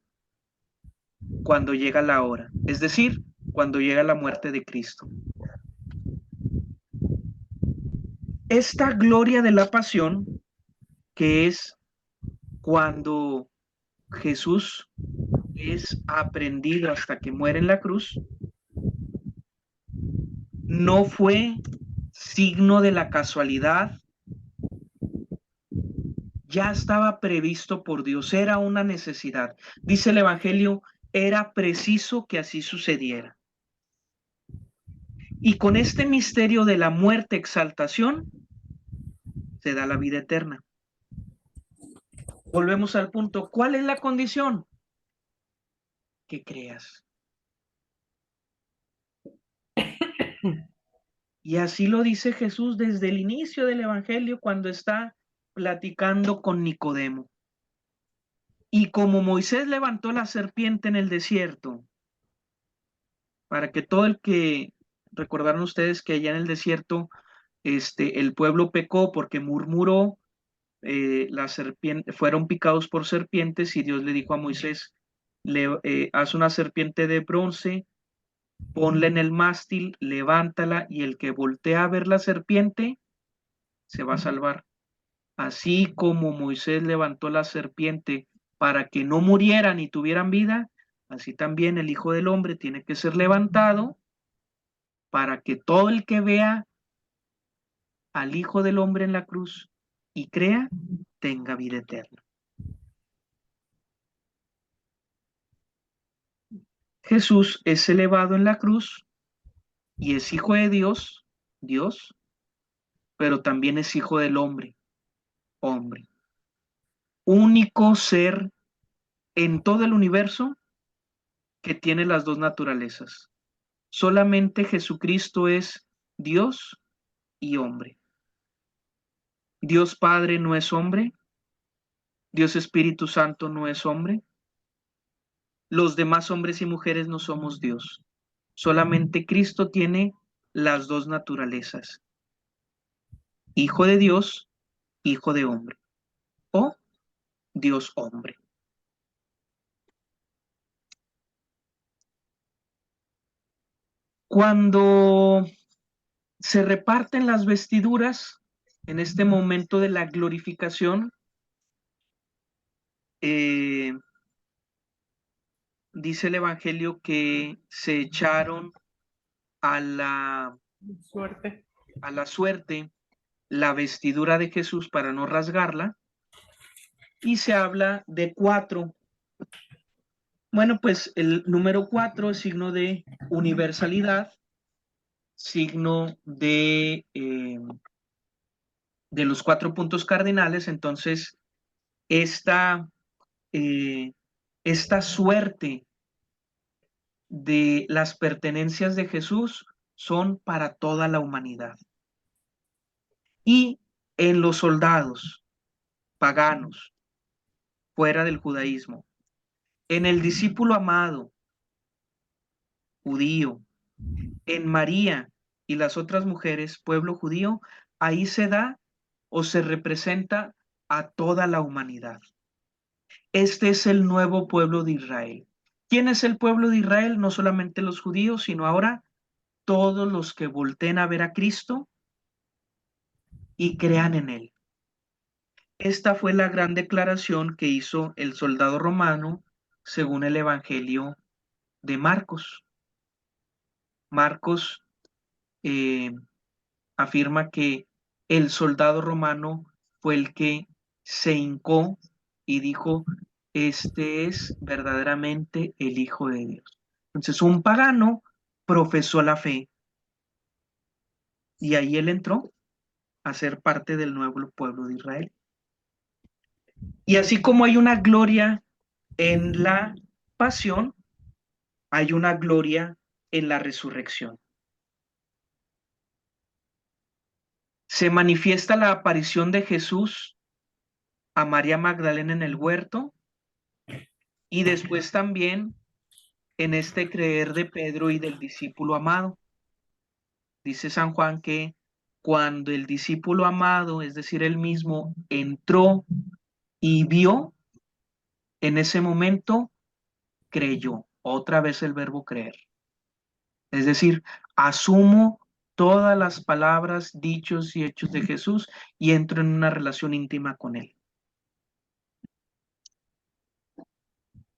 Cuando llega la hora, es decir, cuando llega la muerte de Cristo. Esta gloria de la pasión, que es cuando Jesús es aprehendido hasta que muere en la cruz, no fue signo de la casualidad, ya estaba previsto por Dios, era una necesidad. Dice el Evangelio, era preciso que así sucediera. Y con este misterio de la muerte, exaltación, se da la vida eterna. Volvemos al punto, ¿cuál es la condición? Que creas. Y así lo dice Jesús desde el inicio del Evangelio cuando está platicando con Nicodemo. Y como Moisés levantó la serpiente en el desierto, para que todo el que, recordaron ustedes que allá en el desierto, el pueblo pecó porque murmuró, la serpiente, fueron picados por serpientes y Dios le dijo a Moisés, haz una serpiente de bronce, ponla en el mástil, levántala y el que voltea a ver la serpiente se va a salvar. Así como Moisés levantó la serpiente para que no murieran y tuvieran vida, así también el Hijo del Hombre tiene que ser levantado para que todo el que vea al Hijo del Hombre en la cruz y crea, tenga vida eterna. Jesús es elevado en la cruz y es hijo de Dios, Dios, pero también es hijo del hombre, hombre. Único ser en todo el universo que tiene las dos naturalezas. Solamente Jesucristo es Dios y hombre. Dios Padre no es hombre, Dios Espíritu Santo no es hombre, los demás hombres y mujeres no somos Dios. Solamente Cristo tiene las dos naturalezas, hijo de Dios, hijo de hombre, o Dios hombre. Cuando se reparten las vestiduras en este momento de la glorificación, dice el Evangelio que se echaron a la Suerte. suerte la vestidura de Jesús para no rasgarla, y se habla de 4. Bueno, pues el número 4 es signo de universalidad, signo de los 4 puntos cardinales. Entonces, esta suerte de las pertenencias de Jesús son para toda la humanidad. Y en los soldados paganos, fuera del judaísmo, en el discípulo amado, judío, en María y las otras mujeres, pueblo judío, ahí se da o se representa a toda la humanidad. Este es el nuevo pueblo de Israel. ¿Quién es el pueblo de Israel? No solamente los judíos, sino ahora todos los que volteen a ver a Cristo y crean en él. Esta fue la gran declaración que hizo el soldado romano según el Evangelio de Marcos. Marcos afirma que el soldado romano fue el que se hincó y dijo, este es verdaderamente el Hijo de Dios. Entonces un pagano profesó la fe y ahí él entró a ser parte del nuevo pueblo de Israel. Y así como hay una gloria en la pasión, hay una gloria en la resurrección. Se manifiesta la aparición de Jesús a María Magdalena en el huerto y después también en este creer de Pedro y del discípulo amado. Dice San Juan que cuando el discípulo amado, es decir, él mismo, entró y vio, en ese momento creyó. Otra vez el verbo creer. Es decir, asumo todas las palabras, dichos y hechos de Jesús y entro en una relación íntima con él.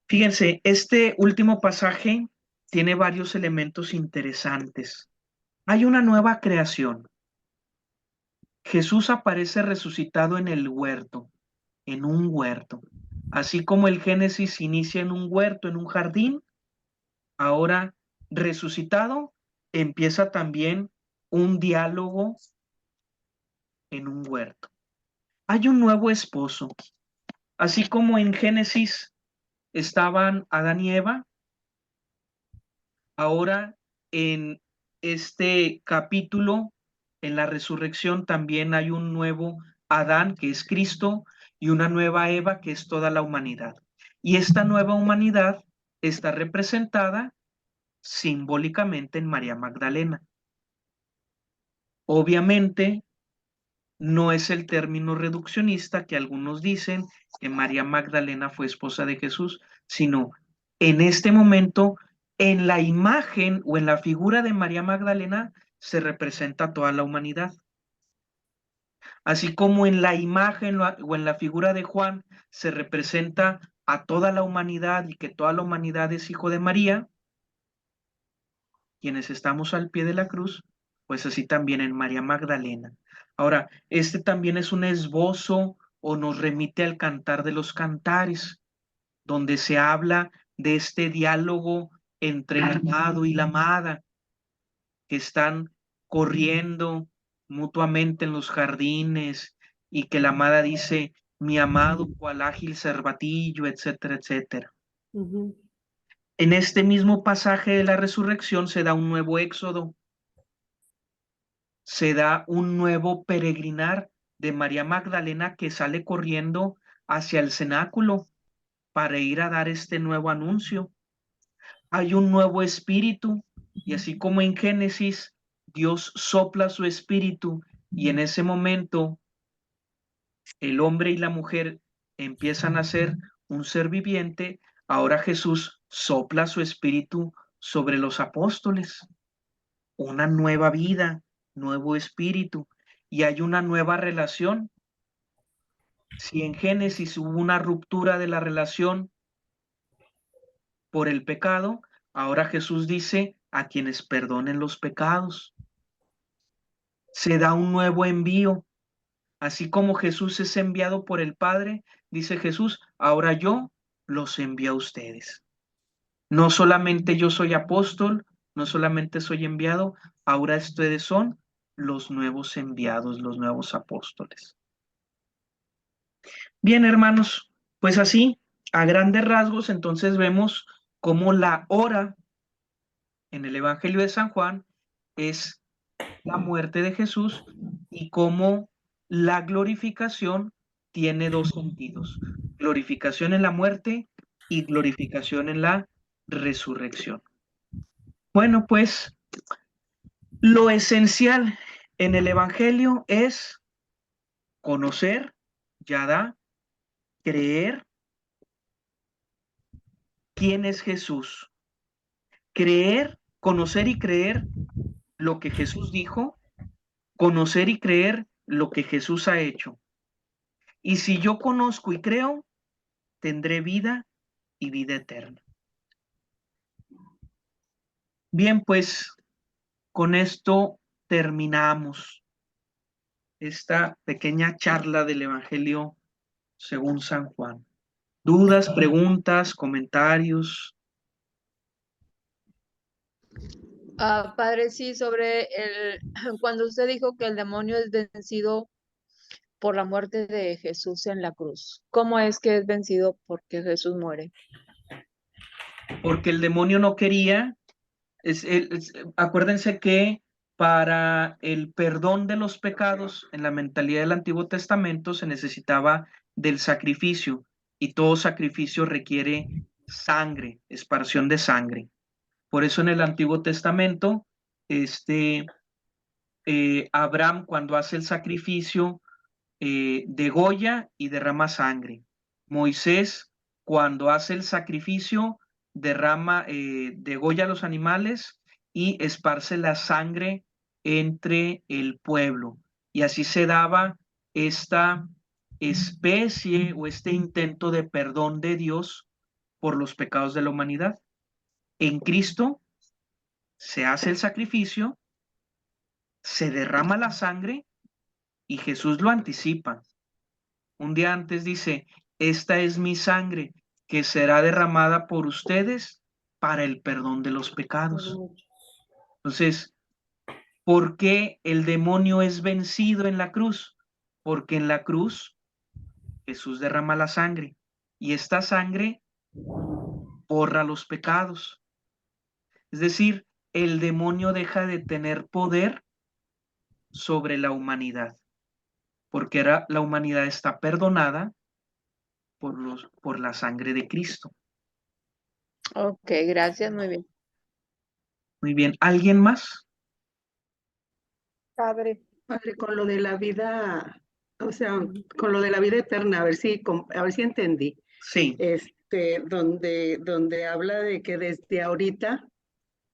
Fíjense, este último pasaje tiene varios elementos interesantes. Hay una nueva creación. Jesús aparece resucitado en el huerto, en un huerto. Así como el Génesis inicia en un huerto, en un jardín, ahora resucitado empieza también un diálogo en un huerto. Hay un nuevo esposo. Así como en Génesis estaban Adán y Eva, ahora en este capítulo, en la resurrección, también hay un nuevo Adán, que es Cristo, y una nueva Eva, que es toda la humanidad. Y esta nueva humanidad está representada simbólicamente en María Magdalena. Obviamente, no es el término reduccionista que algunos dicen que María Magdalena fue esposa de Jesús, sino en este momento, en la imagen o en la figura de María Magdalena se representa toda la humanidad. Así como en la imagen o en la figura de Juan se representa a toda la humanidad y que toda la humanidad es hijo de María, quienes estamos al pie de la cruz, pues así también en María Magdalena. Ahora, este también es un esbozo o nos remite al Cantar de los Cantares, donde se habla de este diálogo entre el amado y la amada, que están corriendo mutuamente en los jardines y que la amada dice, mi amado, cual ágil cervatillo, etcétera, etcétera. Ujú. En este mismo pasaje de la resurrección se da un nuevo éxodo, se da un nuevo peregrinar de María Magdalena que sale corriendo hacia el cenáculo para ir a dar este nuevo anuncio. Hay un nuevo espíritu y así como en Génesis Dios sopla su espíritu y en ese momento el hombre y la mujer empiezan a ser un ser viviente, ahora Jesús sopla su espíritu sobre los apóstoles, una nueva vida, nuevo espíritu, y hay una nueva relación. Si en Génesis hubo una ruptura de la relación por el pecado, ahora Jesús dice a quienes perdonen los pecados. Se da un nuevo envío. Así como Jesús es enviado por el Padre, dice Jesús, ahora yo los envío a ustedes. No solamente yo soy apóstol, no solamente soy enviado, ahora ustedes son los nuevos enviados, los nuevos apóstoles. Bien, hermanos, pues así, a grandes rasgos, entonces vemos cómo la hora en el Evangelio de San Juan es la muerte de Jesús y cómo la glorificación tiene dos sentidos, glorificación en la muerte y glorificación en la resurrección. Bueno, pues lo esencial en el Evangelio es conocer, yadá, creer quién es Jesús, creer, conocer y creer lo que Jesús dijo, conocer y creer lo que Jesús ha hecho. Y si yo conozco y creo, tendré vida y vida eterna. Bien, pues con esto terminamos esta pequeña charla del Evangelio según San Juan. ¿Dudas, preguntas, comentarios? Padre, sí, sobre cuando usted dijo que el demonio es vencido por la muerte de Jesús en la cruz. ¿Cómo es que es vencido porque Jesús muere? Porque el demonio no quería, acuérdense que para el perdón de los pecados en la mentalidad del Antiguo Testamento se necesitaba del sacrificio y todo sacrificio requiere sangre, esparción de sangre. Por eso en el Antiguo Testamento, Abraham cuando hace el sacrificio degolla y derrama sangre. Moisés cuando hace el sacrificio degolla los animales y esparce la sangre entre el pueblo. Y así se daba esta especie o este intento de perdón de Dios por los pecados de la humanidad. En Cristo se hace el sacrificio, se derrama la sangre y Jesús lo anticipa. Un día antes dice, esta es mi sangre que será derramada por ustedes para el perdón de los pecados. Entonces, ¿por qué el demonio es vencido en la cruz? Porque en la cruz Jesús derrama la sangre y esta sangre borra los pecados. Es decir, el demonio deja de tener poder sobre la humanidad, porque la humanidad está perdonada por la sangre de Cristo. Ok, gracias, muy bien. Muy bien. ¿Alguien más? Padre. Padre, con lo de la vida, o sea, con lo de la vida eterna, a ver si entendí. Sí, Donde habla de que desde ahorita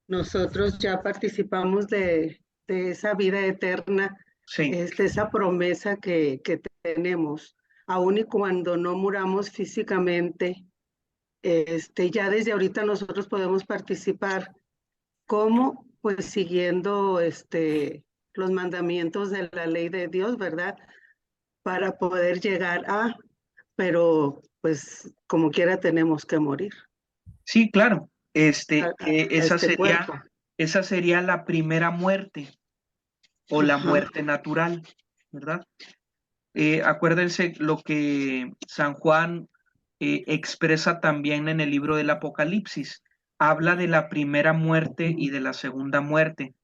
nosotros ya participamos de esa vida eterna, sí. esa promesa que tenemos, aun y cuando no muramos físicamente, ya desde ahorita nosotros podemos participar. ¿Cómo? Pues siguiendo los mandamientos de la ley de Dios, ¿verdad? Para poder llegar pero pues como quiera tenemos que morir Sí, claro. a este cuerpo. Esa sería la primera muerte o la muerte natural, ¿verdad? Acuérdense lo que San Juan expresa también en el libro del Apocalipsis. Habla de la primera muerte y de la segunda muerte.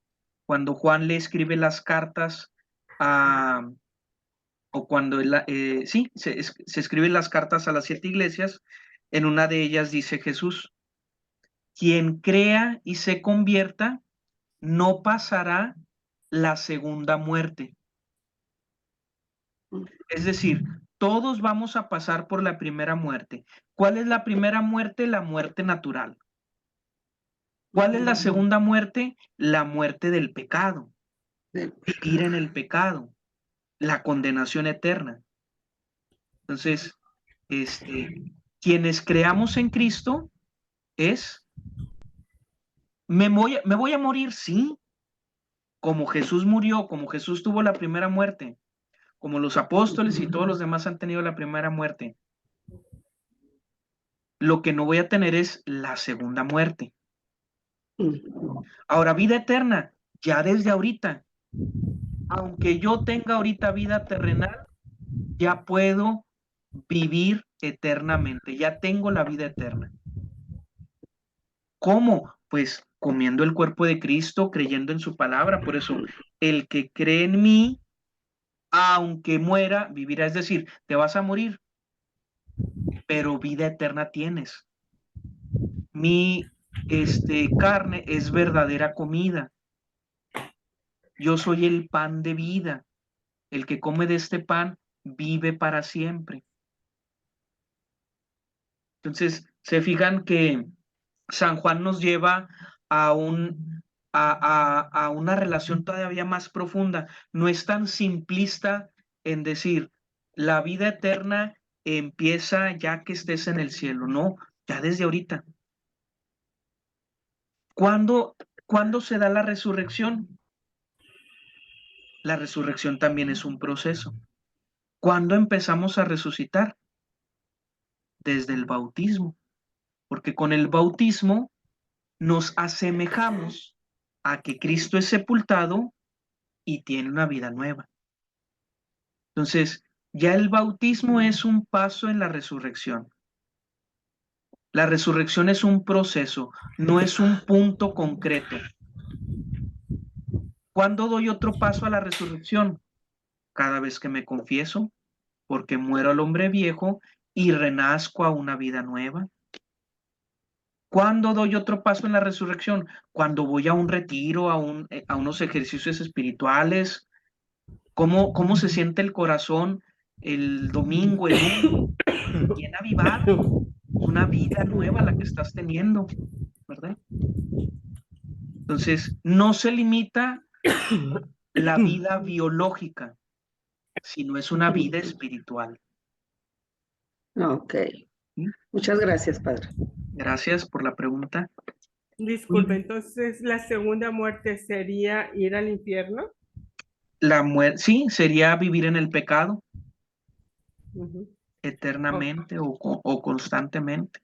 Cuando Juan le escribe las cartas a, o cuando se escriben las cartas a las 7 iglesias, en una de ellas dice Jesús, quien crea y se convierta no pasará la segunda muerte. Es decir, todos vamos a pasar por la primera muerte. ¿Cuál es la primera muerte? La muerte natural. ¿Cuál es la segunda muerte? La muerte del pecado. Vivir en el pecado, la condenación eterna. Entonces, quienes creamos en Cristo es, me voy a morir, sí, como Jesús murió, como Jesús tuvo la primera muerte, como los apóstoles y todos los demás han tenido la primera muerte. Lo que no voy a tener es la segunda muerte. Ahora, vida eterna, ya desde ahorita. Aunque yo tenga ahorita vida terrenal, ya puedo vivir eternamente, ya tengo la vida eterna. ¿Cómo? Pues comiendo el cuerpo de Cristo, creyendo en su palabra. Por eso, el que cree en mí, aunque muera, vivirá. Es decir, te vas a morir, pero vida eterna tienes. Mi carne es verdadera comida. Yo soy el pan de vida. El que come de este pan vive para siempre. Entonces, se fijan que San Juan nos lleva a una relación todavía más profunda. No es tan simplista en decir, la vida eterna empieza ya que estés en el cielo. No, ya desde ahorita. ¿Cuándo se da la resurrección? La resurrección también es un proceso. ¿Cuándo empezamos a resucitar? Desde el bautismo, porque con el bautismo nos asemejamos a que Cristo es sepultado y tiene una vida nueva. Entonces, ya el bautismo es un paso en la resurrección. La resurrección es un proceso, no es un punto concreto. ¿Cuándo doy otro paso a la resurrección? Cada vez que me confieso, porque muero al hombre viejo y renazco a una vida nueva. ¿Cuándo doy otro paso en la resurrección? Cuando voy a un retiro, a unos ejercicios espirituales. ¿Cómo se siente el corazón el domingo, el lunes? Bien avivado. Es una vida nueva la que estás teniendo, ¿verdad? Entonces, no se limita la vida biológica, sino es una vida espiritual. Ok. ¿Sí? Muchas gracias, Padre. Gracias por la pregunta. Disculpe, entonces la segunda muerte sería ir al infierno. La muerte, sí, sería vivir en el pecado Ujú. eternamente o constantemente.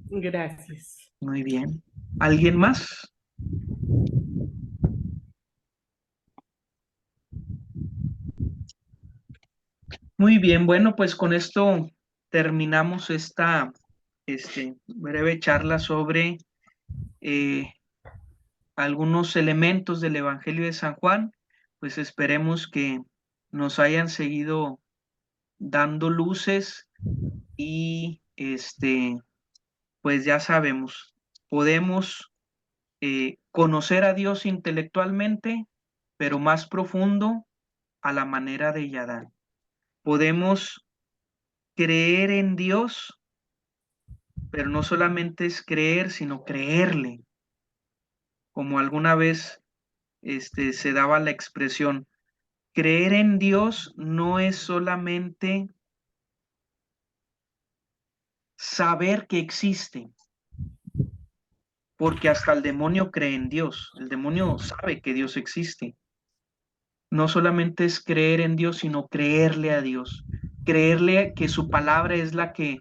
Gracias. Muy bien. ¿Alguien más? Muy bien, bueno, pues con esto terminamos esta breve charla sobre algunos elementos del Evangelio de San Juan. Pues esperemos que nos hayan seguido dando luces y pues ya sabemos, podemos conocer a Dios intelectualmente, pero más profundo a la manera de Yadán. Podemos creer en Dios, pero no solamente es creer, sino creerle. Como alguna vez se daba la expresión, creer en Dios no es solamente saber que existe, porque hasta el demonio cree en Dios, el demonio sabe que Dios existe. No solamente es creer en Dios, sino creerle a Dios, creerle que su palabra es la que,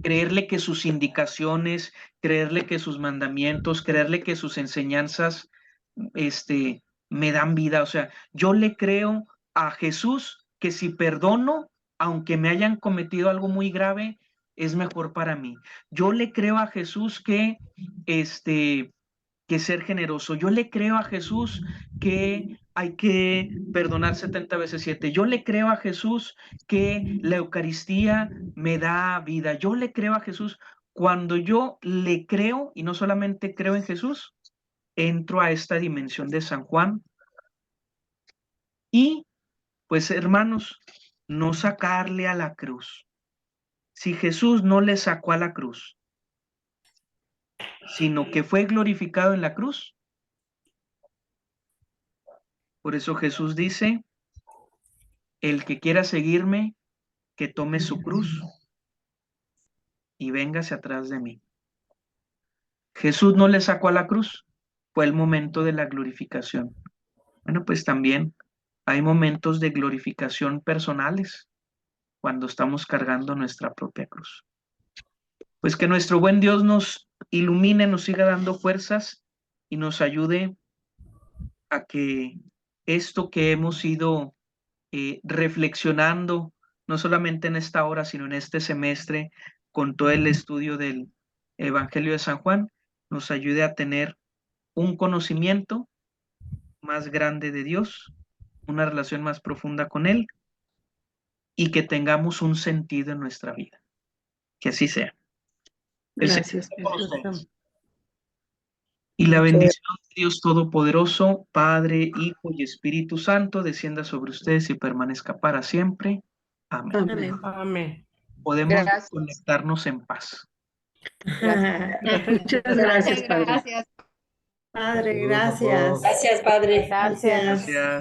creerle que sus indicaciones, creerle que sus mandamientos, creerle que sus enseñanzas, me dan vida. O sea, yo le creo a Jesús que si perdono, aunque me hayan cometido algo muy grave, es mejor para mí. Yo le creo a Jesús que ser generoso. Yo le creo a Jesús que hay que perdonar 70 veces 7. Yo le creo a Jesús que la Eucaristía me da vida. Yo le creo a Jesús. Cuando yo le creo, y no solamente creo en Jesús, entro a esta dimensión de San Juan. Y, pues, hermanos, no sacarle a la cruz. Si Jesús no le sacó a la cruz, sino que fue glorificado en la cruz. Por eso Jesús dice, el que quiera seguirme, que tome su cruz y véngase atrás de mí. Jesús no le sacó a la cruz, fue el momento de la glorificación. Bueno, pues también hay momentos de glorificación personales cuando estamos cargando nuestra propia cruz. Pues que nuestro buen Dios nos ilumine, nos siga dando fuerzas y nos ayude a que esto que hemos ido reflexionando, no solamente en esta hora, sino en este semestre, con todo el estudio del Evangelio de San Juan, nos ayude a tener un conocimiento más grande de Dios, una relación más profunda con Él y que tengamos un sentido en nuestra vida. Que así sea. Gracias. Y la bendición de Dios Todopoderoso, Padre, Hijo y Espíritu Santo, descienda sobre ustedes y permanezca para siempre. Amén. Amén. Amén. Podemos Gracias. conectarnos en paz. Muchas gracias, Padre. Gracias. Padre, gracias. Gracias, Padre. Gracias. Gracias.